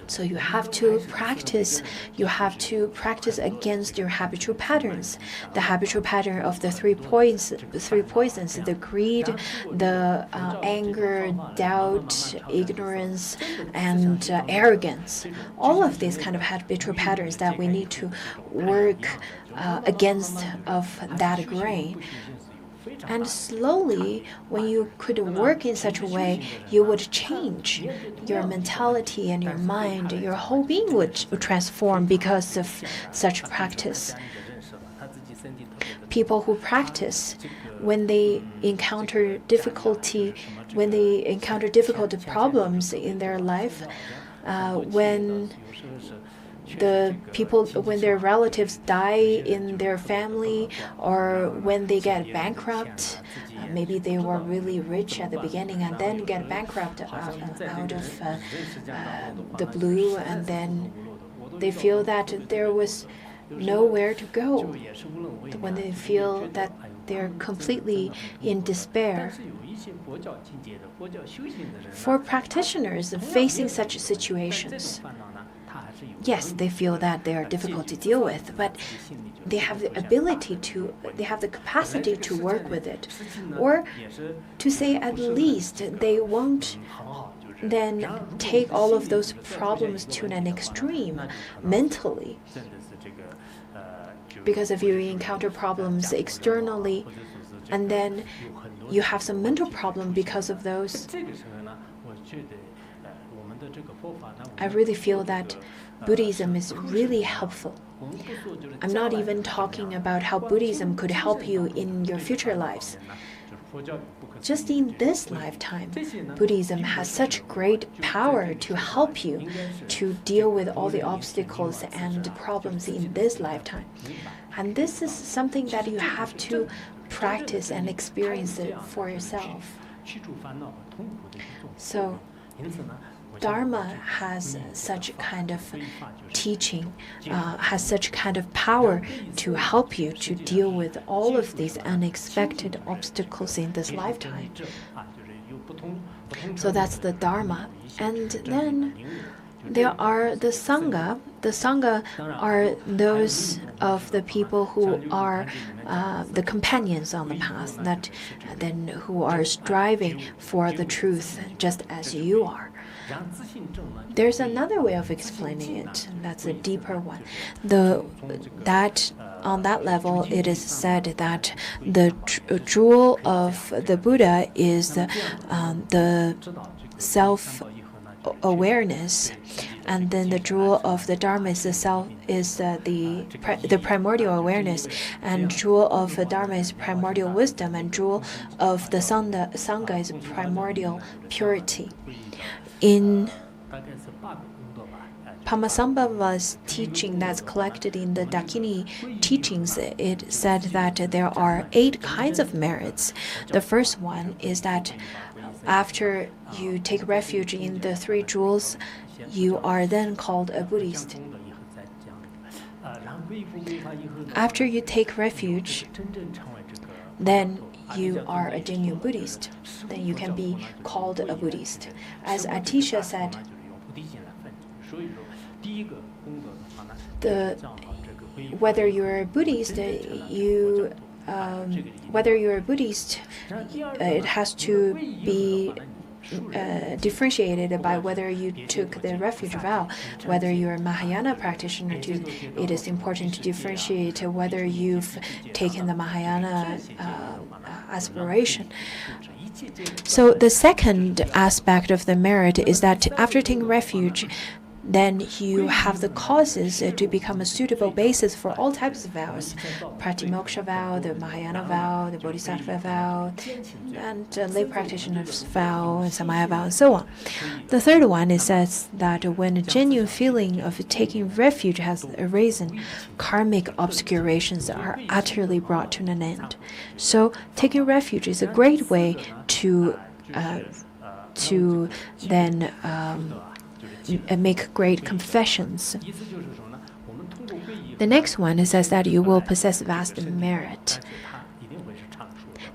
So you have to practice. You have to practice against your habitual patterns. The habitual pattern of the three poisons: the greed, the anger, doubt, ignorance, and arrogance. All of these kind of habitual patterns that we need to work against of that grain. And slowly, when you could work in such a way, you would change your mentality and your mind. Your whole being would transform because of such practice. People who practice, when they encounter difficult problems in their life, when the people, when their relatives die in their family, or when they get bankrupt, maybe they were really rich at the beginning and then get bankrupt out of the blue, and then they feel that there was nowhere to go, when they feel that they're completely in despair. For practitioners facing such situations, yes, they feel that they are difficult to deal with, but they have the ability to, they have the capacity to work with it. Or to say at least they won't then take all of those problems to an extreme mentally. Because if you encounter problems externally, and then you have some mental problem because of those, I really feel that Buddhism is really helpful. I'm not even talking about how Buddhism could help you in your future lives. Just in this lifetime, Buddhism has such great power to help you to deal with all the obstacles and problems in this lifetime. And this is something that you have to practice and experience it for yourself. So, Dharma has such kind of teaching, has such kind of power to help you to deal with all of these unexpected obstacles in this lifetime. So that's the Dharma. And then there are the Sangha. The Sangha are those of the people who are the companions on the path, that then who are striving for the truth just as you are. There's another way of explaining it. That's a deeper one. That on that level, it is said that the jewel of the Buddha is the self-awareness, and then the jewel of the Dharma is the primordial awareness, and jewel of the Dharma is primordial wisdom, and jewel of the Sangha is primordial purity. In Padmasambhava's teaching that's collected in the Dakini teachings, it said that there are 8 kinds of merits. The first one is that after you take refuge in the 3 jewels, you are then called a Buddhist. After you take refuge, then you are a genuine Buddhist. Then you can be called a Buddhist. As Atisha said, whether you're a Buddhist, it has to be differentiated by whether you took the refuge vow. Whether you're a Mahayana practitioner, it is important to differentiate whether you've taken the Mahayana aspiration. So the second aspect of the merit is that after taking refuge, then you have the causes to become a suitable basis for all types of vows. Pratimoksha vow, the Mahayana vow, the Bodhisattva vow, and lay practitioner's vow, and Samaya vow, and so on. The third one is that when a genuine feeling of taking refuge has arisen, karmic obscurations are utterly brought to an end. So taking refuge is a great way to then make great confessions. The next one says that you will possess vast merit.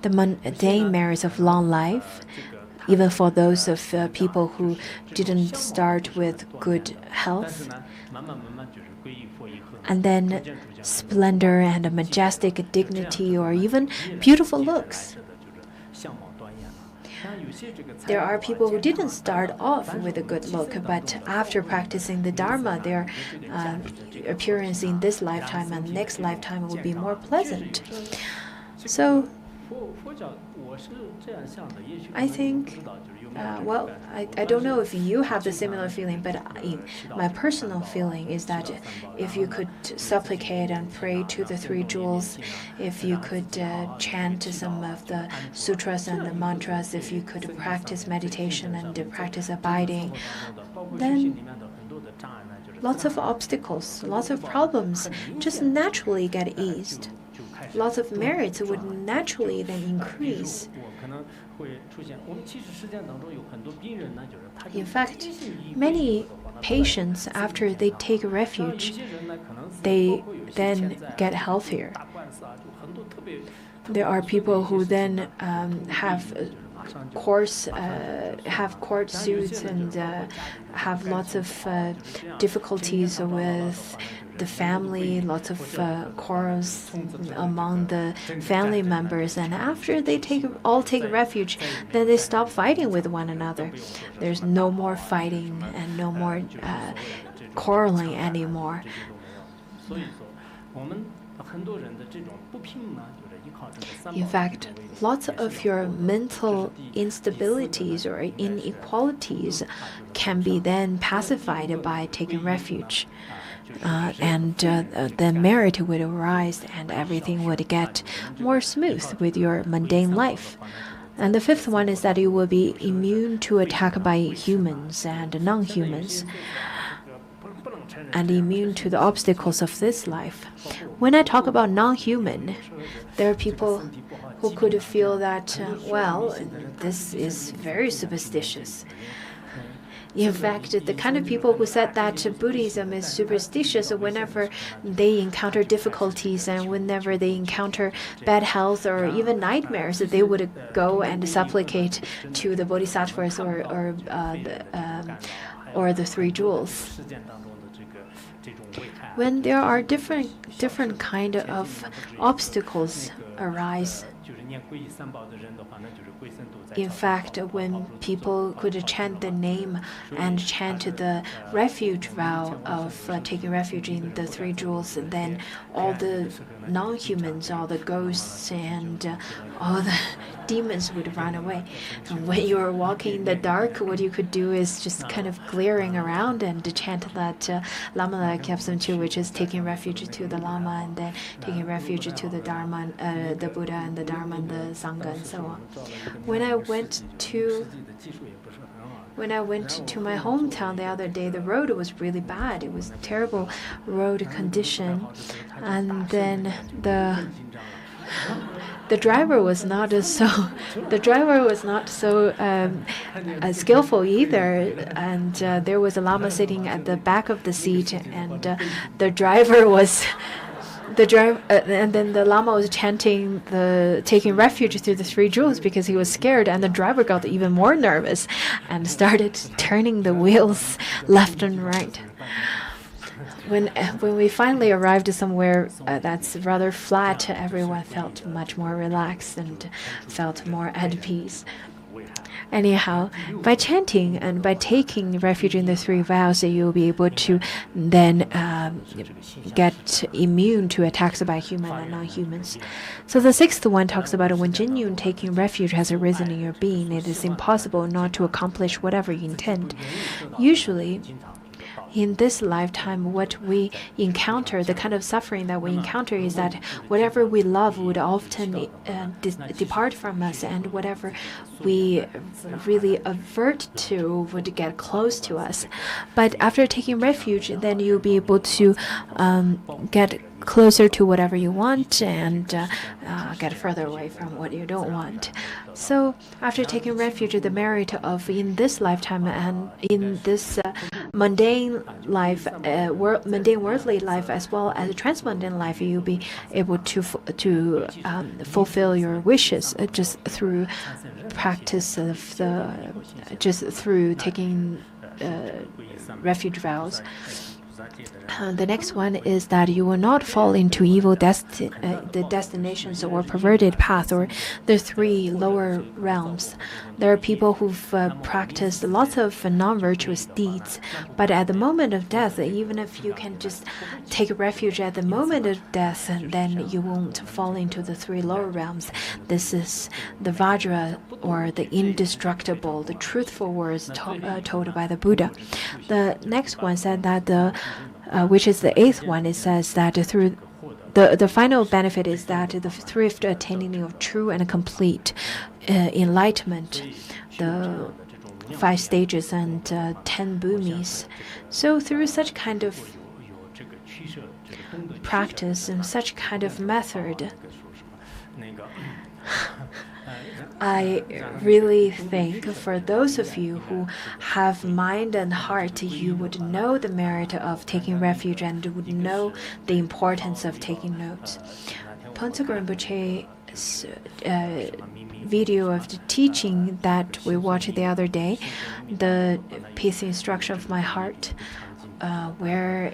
The mundane merits of long life, even for those of people who didn't start with good health, and then splendor and a majestic dignity, or even beautiful looks. There are people who didn't start off with a good look, but after practicing the Dharma, their appearance in this lifetime and next lifetime will be more pleasant. So, I think, I don't know if you have the similar feeling, but my personal feeling is that if you could supplicate and pray to the 3 jewels, if you could chant some of the sutras and the mantras, if you could practice meditation and practice abiding, then lots of obstacles, lots of problems just naturally get eased. Lots of merits would naturally then increase. In fact, many patients, after they take refuge, they then get healthier. There are people who then have court suits and have lots of difficulties with the family, lots of quarrels among the family members, and after they all take refuge, then they stop fighting with one another. There's no more fighting and no more quarreling anymore. In fact, lots of your mental instabilities or inequalities can be then pacified by taking refuge. And the merit would arise and everything would get more smooth with your mundane life. And the fifth one is that you will be immune to attack by humans and non-humans, and immune to the obstacles of this life. When I talk about non-human, there are people who could feel that, well, this is very superstitious. In fact, the kind of people who said that Buddhism is superstitious, whenever they encounter difficulties and whenever they encounter bad health or even nightmares, they would go and supplicate to the bodhisattvas or the three jewels. When there are different kind of obstacles arise, in fact, when people could chant the name and chant the refuge vow of taking refuge in the three jewels, then all the non-humans, all the ghosts and all the demons would run away. And when you are walking in the dark, what you could do is just kind of glaring around and chant that Lama Kyabsum Chu, which is taking refuge to the Lama and then taking refuge to the Dharma, the Buddha and the Dharma and the Sangha and so on. When I went to my hometown the other day, the road was really bad. It was terrible road condition, and then the driver was not so skillful either, and there was a lama sitting at the back of the seat, and and then the lama was chanting taking refuge through the three jewels because he was scared, and the driver got even more nervous and started turning the wheels left and right. When we finally arrived somewhere that's rather flat, everyone felt much more relaxed and felt more at peace. Anyhow, by chanting and by taking refuge in the three vows, you'll be able to then get immune to attacks by human and non-humans. So the sixth one talks about when genuine taking refuge has arisen in your being, it is impossible not to accomplish whatever you intend. Usually, in this lifetime, what we encounter, the kind of suffering that we encounter is that whatever we love would often depart from us, and whatever we really avert to would get close to us. But after taking refuge, then you'll be able to get closer to whatever you want and get further away from what you don't want. So after taking refuge, the merit of in this lifetime and in this mundane life, mundane worldly life, as well as transcendent life, you'll be able to fulfill your wishes just through practice of just through taking refuge vows. The next one is that you will not fall into evil the destinations or perverted path or the three lower realms. There are people who've practiced lots of non-virtuous deeds, but at the moment of death, even if you can just take refuge at the moment of death, then you won't fall into the three lower realms. This is the Vajra, or the indestructible, the truthful words told by the Buddha. The next one said that which is the eighth one, it says that through the final benefit is that the thrift attaining of true and complete enlightenment, the 5 stages and 10 bhumis. So through such kind of practice and such kind of method, I really think for those of you who have mind and heart, you would know the merit of taking refuge and would know the importance of taking notes. Phuntsog Rinpoche's video of the teaching that we watched the other day, the Peace Instruction of My Heart, where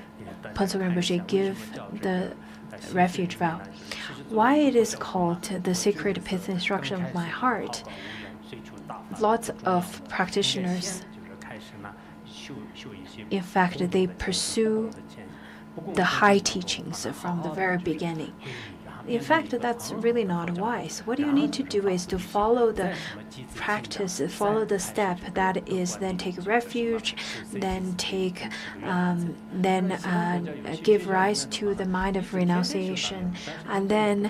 Phuntsog Rinpoche give the refuge vow. Why it is called the Sacred Peace Instruction of My Heart? Lots of practitioners, in fact, they pursue the high teachings from the very beginning. In fact, that's really not wise. What you need to do is to follow the practice, follow the step that is then take refuge, then give rise to the mind of renunciation, and then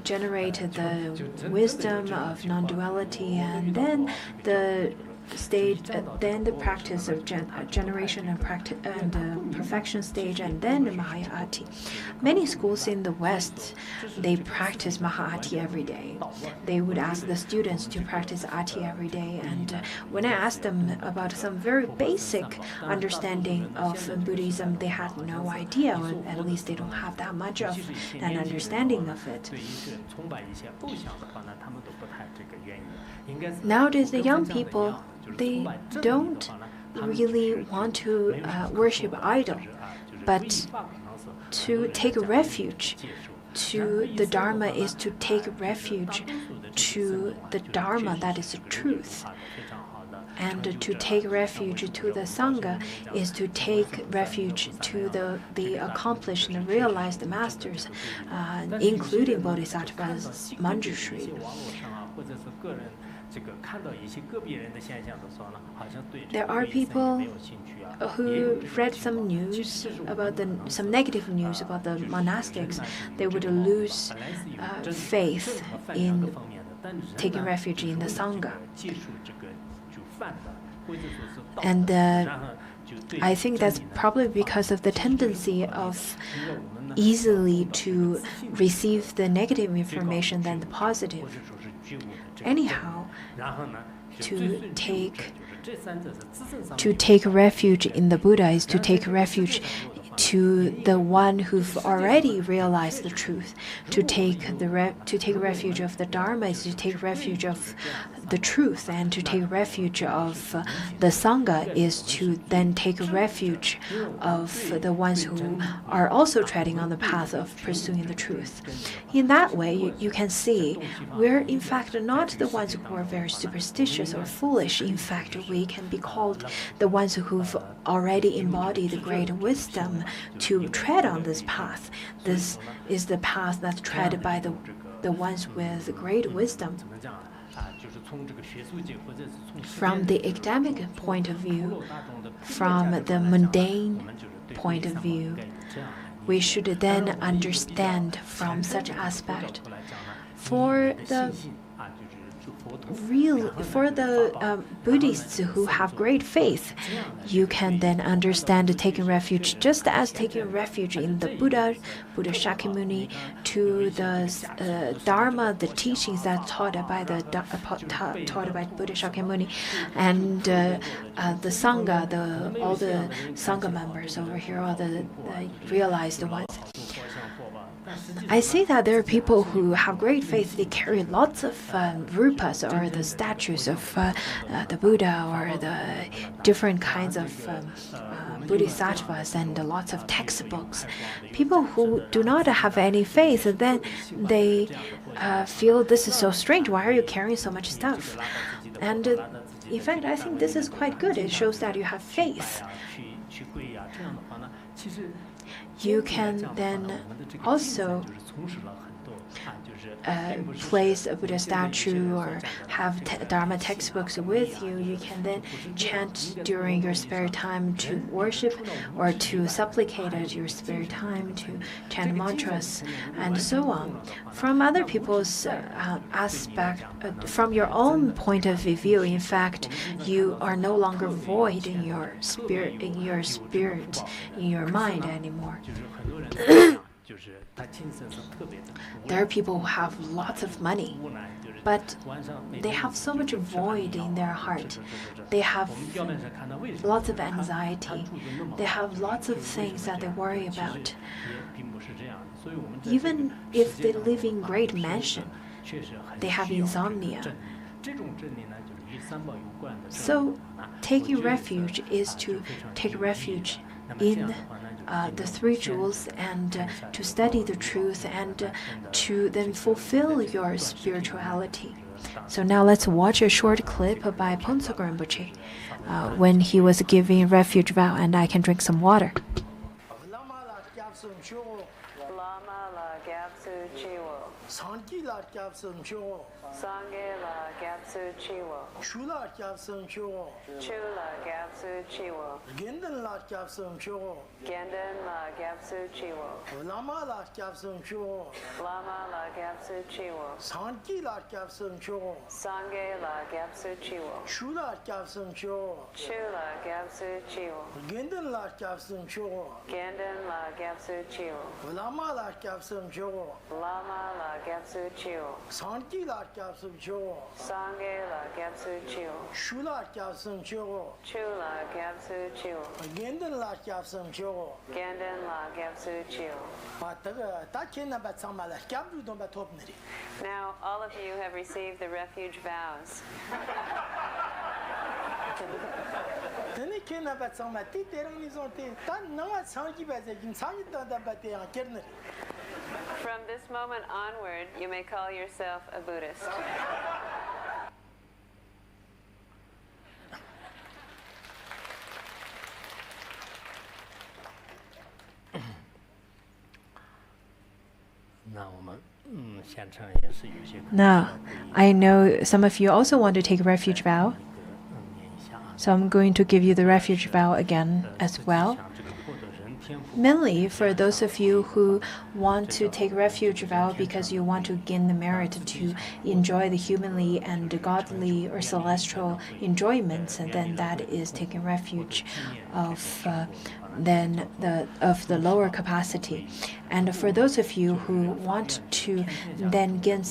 generate the wisdom of non-duality, and then the stage, then the practice of generation and practice and perfection stage, and then the Mahayati. Many schools in the West, they practice Mahayati every day. They would ask the students to practice Ati every day, and when I asked them about some very basic understanding of Buddhism, they had no idea, or at least they don't have that much of an understanding of it. Nowadays, the young people, they don't really want to worship idol, but to take refuge to the Dharma is to take refuge to the Dharma that is the truth. And to take refuge to the Sangha is to take refuge to the accomplished and realized masters, including Bodhisattvas Manjushri. There are people who read some news about some negative news about the monastics. They would lose faith in taking refuge in the Sangha. And I think that's probably because of the tendency of easily to receive the negative information than the positive. Anyhow, to take refuge in the Buddha is to take refuge to the one who've already realized the truth. To take refuge of the Dharma is to take refuge of the truth, and to take refuge of the Sangha is to then take refuge of the ones who are also treading on the path of pursuing the truth. In that way, you can see we're in fact not the ones who are very superstitious or foolish. In fact, we can be called the ones who've already embodied the great wisdom to tread on this path. This is the path that's tread by the ones with great wisdom. From the academic point of view, from the mundane point of view, we should then understand from such aspect. For the Buddhists who have great faith, you can then understand taking refuge just as taking refuge in the Buddha Shakyamuni, to the Dharma, the teachings that taught by Buddha Shakyamuni, and the Sangha, all the Sangha members over here, all the realized ones. I see that there are people who have great faith. They carry lots of rupas, or the statues of the Buddha, or the different kinds of bodhisattvas, and lots of textbooks. People who do not have any faith, then they feel this is so strange. Why are you carrying so much stuff? And in fact, I think this is quite good. It shows that you have faith. You can then also place a Buddha statue or have Dharma textbooks with you, you can then chant during your spare time to worship or to supplicate at your spare time, to chant mantras, and so on. From other people's aspect, from your own point of view, in fact, you are no longer void in your spirit, in your mind anymore. There are people who have lots of money, but they have so much void in their heart. They have lots of anxiety. They have lots of things that they worry about. Even if they live in great mansion, they have insomnia. So taking refuge is to take refuge in the three jewels and to study the truth and to then fulfill your spirituality. So now let's watch a short clip by Phuntsog Rinpoche when he was giving refuge vow, and I can drink some water. Sanki la kyapsum cho, Sangye la gyapsu chiwo, shula kyapsum cho, chula gyapsu chiwo, gendon la kyapsum cho, genden la gyapsu chiwo, lama la kyapsum cho, lama la gyapsu chiwo, sanki la kyapsum cho, sangye la gyapsu chiwo, shula kyapsum cho, chula gyapsu chiwo, gendon la kyapsum cho, genden la gyapsu chiwo, lama la kyapsum cho, lama la gyapsu chiwo, sanki la kyapsum cho, sangye la gyapsu chiwo, shula kyapsum cho, chula gyapsu chiwo, gendon la kyapsum cho. genden la gyapsu chiwo. Now all of you have received the refuge vows. From this moment onward, you may call yourself a Buddhist. Now, I know some of you also want to take refuge vow, so I'm going to give you the refuge vow again as well. Mainly for those of you who want to take refuge vow because you want to gain the merit to enjoy the humanly and godly or celestial enjoyments, and then that is taking refuge of the lower capacity. And for those of you who want to then gain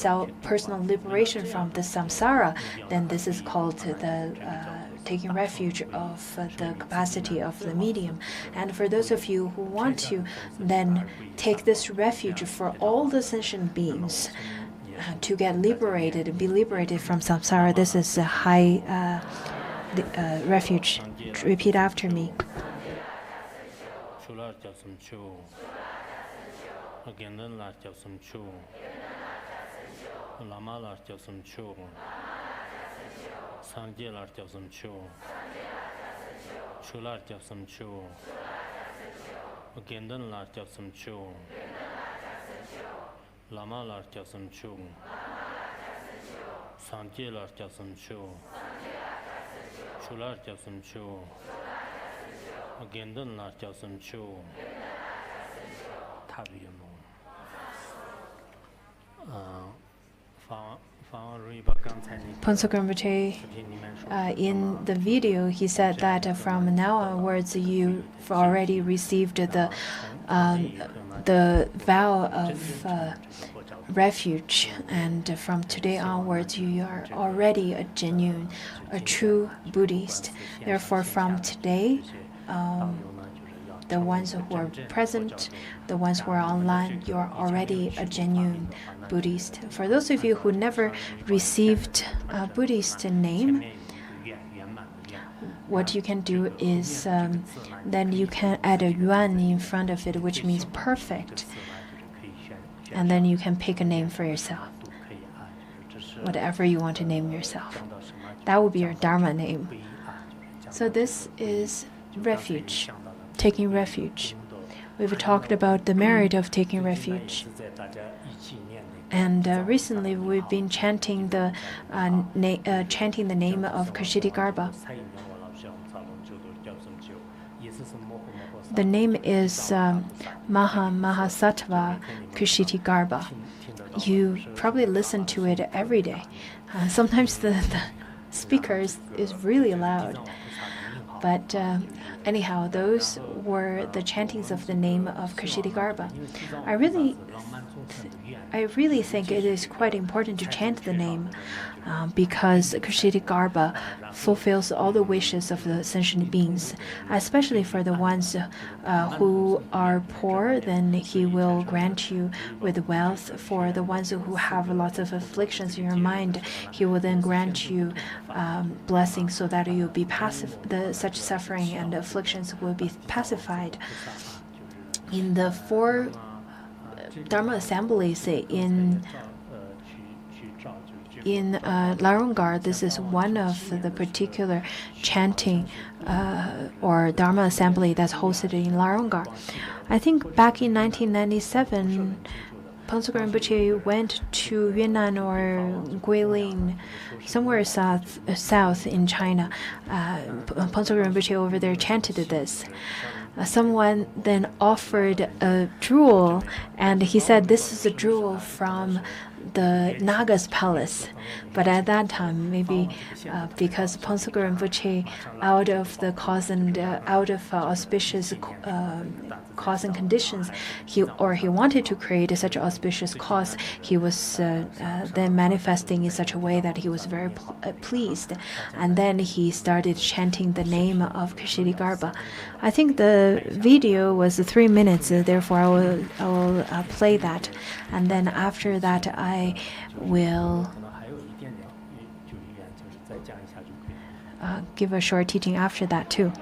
personal liberation from the samsara, then this is called the taking refuge of the capacity of the medium. And for those of you who want to then take this refuge for all the sentient beings to get liberated, be liberated from samsara, this is a high refuge. Repeat after me. Sangye lar tyapsam cho, chular tyapsam cho, gendan lar tyapsam cho, lama lar tyapsam cho, sangye lar tyapsam cho, chular tyapsam cho, gendan lar tyapsam cho, tabiyamo. Phuntsog Rinpoche, in the video, he said that from now onwards, you've already received the vow of refuge, and from today onwards, you are already a true Buddhist. Therefore, from today, the ones who are present, the ones who are online, you are already a genuine Buddhist. For those of you who never received a Buddhist name, what you can do is then you can add a yuan in front of it, which means perfect. And then you can pick a name for yourself, whatever you want to name yourself. That would be your Dharma name. So this is refuge, taking refuge. We've talked about the merit of taking refuge. And recently, we've been chanting the name of Kshitigarbha. The name is Mahasattva Kshitigarbha. You probably listen to it every day. Sometimes the speaker is really loud. But anyhow, those were the chantings of the name of Kshitigarbha. I really think it is quite important to chant the name because Kshitigarbha fulfills all the wishes of the sentient beings, especially for the ones who are poor. Then he will grant you with wealth. For the ones who have lots of afflictions in your mind, he will then grant you blessings so that you'll be passive. Such suffering and afflictions will be pacified. In the 4 Dharma assemblies in Larungar, this is one of the particular chanting or Dharma assembly that's hosted in Larungar. I think back in 1997, Phuntsog Rinpoche went to Yunnan or Guilin, somewhere south in China. Phuntsog Rinpoche over there chanted this. Someone then offered a jewel, and he said, "This is a jewel from the Naga's palace." But at that time, maybe because Phuntsog Rinpoche, out of the cause and out of auspicious cause and conditions, he wanted to create such auspicious cause, he was then manifesting in such a way that he was very pleased, and then he started chanting the name of Kshitigarbha. I think the video was 3 minutes, therefore I will play that, and then after that I will give a short teaching after that too.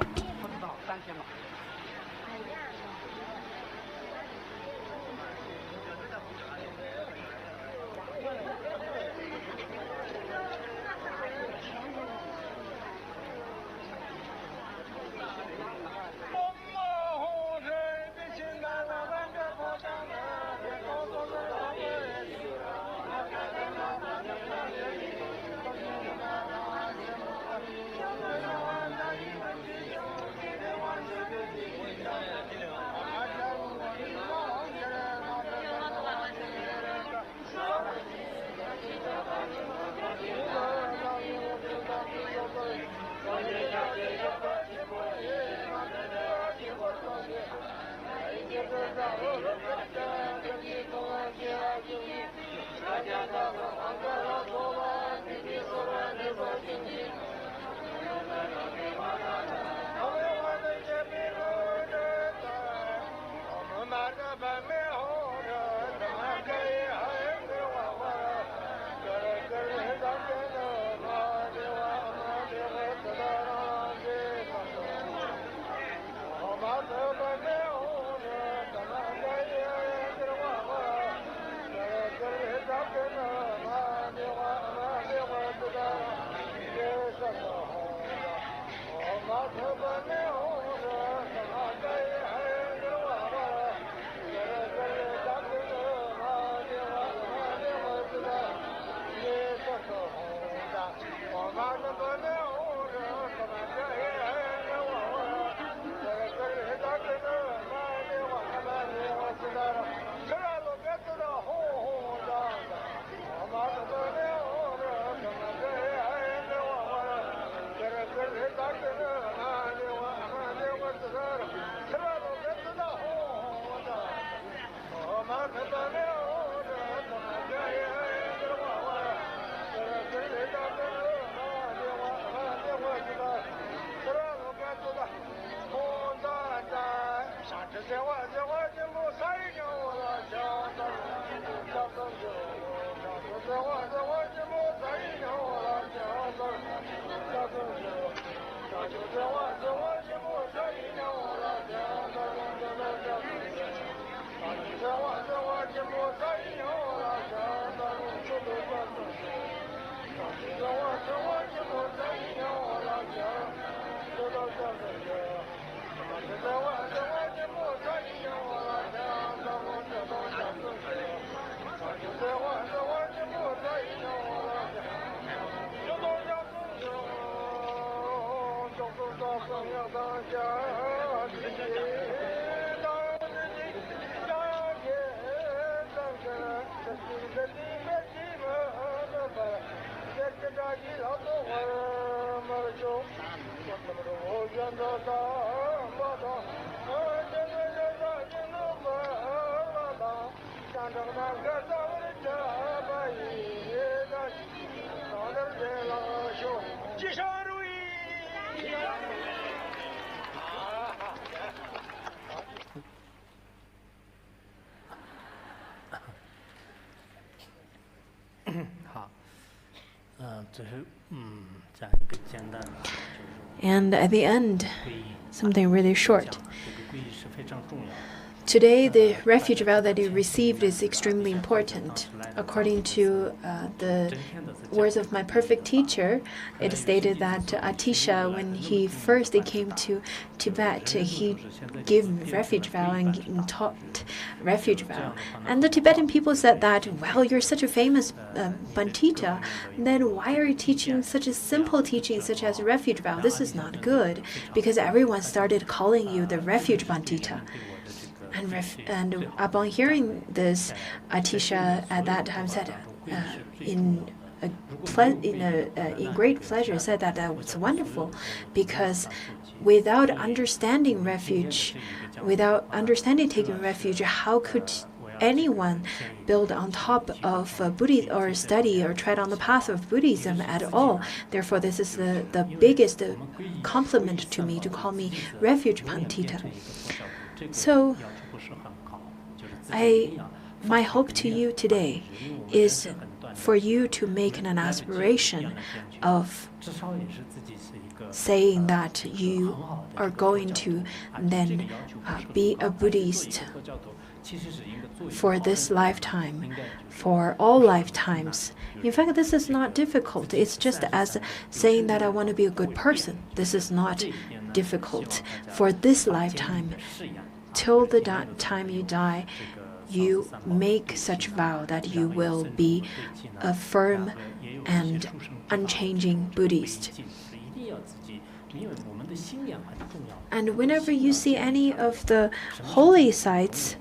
And at the end, something really short. Today, the refuge vow that you received is extremely important. According to the words of my perfect teacher, it stated that Atisha, when he first came to Tibet, he gave refuge vow and taught refuge vow. And the Tibetan people said that, well, you're such a famous Pandita, then why are you teaching such a simple teaching such as refuge vow? This is not good, because everyone started calling you the refuge Pandita. And upon hearing this, Atisha at that time said, in great pleasure, said that was wonderful, because without understanding refuge, without understanding taking refuge, how could anyone build on top of Buddhism or study or tread on the path of Buddhism at all? Therefore, this is the biggest compliment to me to call me refuge Pandita. So, my hope to you today is for you to make an aspiration of saying that you are going to then be a Buddhist for this lifetime, for all lifetimes. In fact, this is not difficult. It's just as saying that I want to be a good person. This is not difficult. For this lifetime, till the time you die, you make such vow that you will be a firm and unchanging Buddhist. And whenever you see any of the holy sites,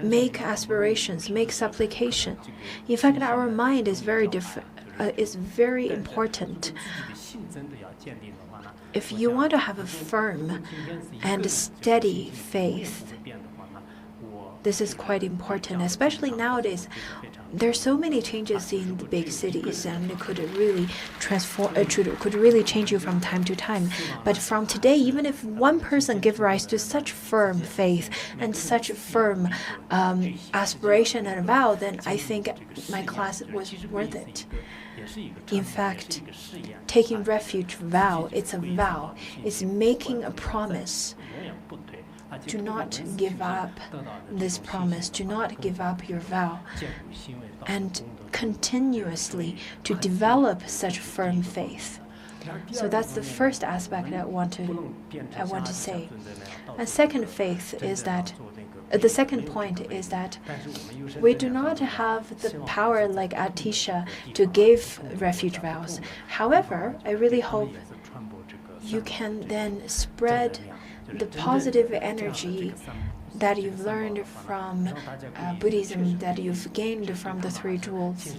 make aspirations, make supplication. In fact, our mind is very different. Is very important. If you want to have a firm and steady faith, this is quite important, especially nowadays. There's so many changes in the big cities, and it could really could really change you from time to time. But from today, even if one person gives rise to such firm faith and such firm aspiration and vow, then I think my class was worth it. In fact, taking refuge vow, it's a vow. It's making a promise. Do not give up this promise. Do not give up your vow. And continuously to develop such firm faith. So that's the first aspect I want to say. A second faith is that the second point is that we do not have the power like Atisha to give refuge vows. However, I really hope you can then spread the positive energy that you've learned from Buddhism, that you've gained from the Three Jewels.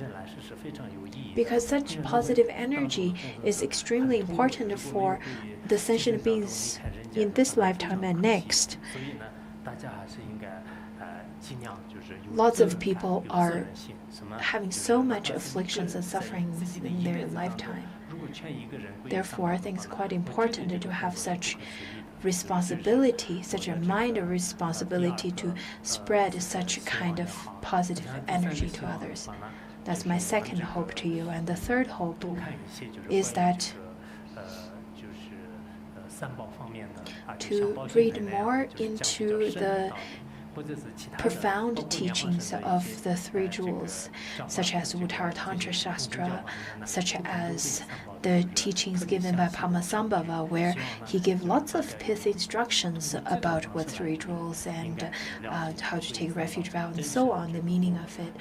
Because such positive energy is extremely important for the sentient beings in this lifetime and next. Lots of people are having so much afflictions and sufferings in their lifetime. Therefore, I think it's quite important to have such responsibility, such a mind of responsibility to spread such kind of positive energy to others. That's my second hope to you. And the third hope is that to read more into the profound teachings of the Three Jewels, such as Uttara Tantra Shastra, such as the teachings given by Padmasambhava, where he gave lots of pith instructions about what Three Jewels and how to take refuge vow and so on, the meaning of it.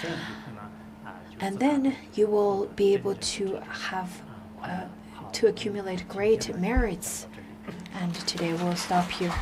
And then you will be able to have to accumulate great merits And today we'll stop here.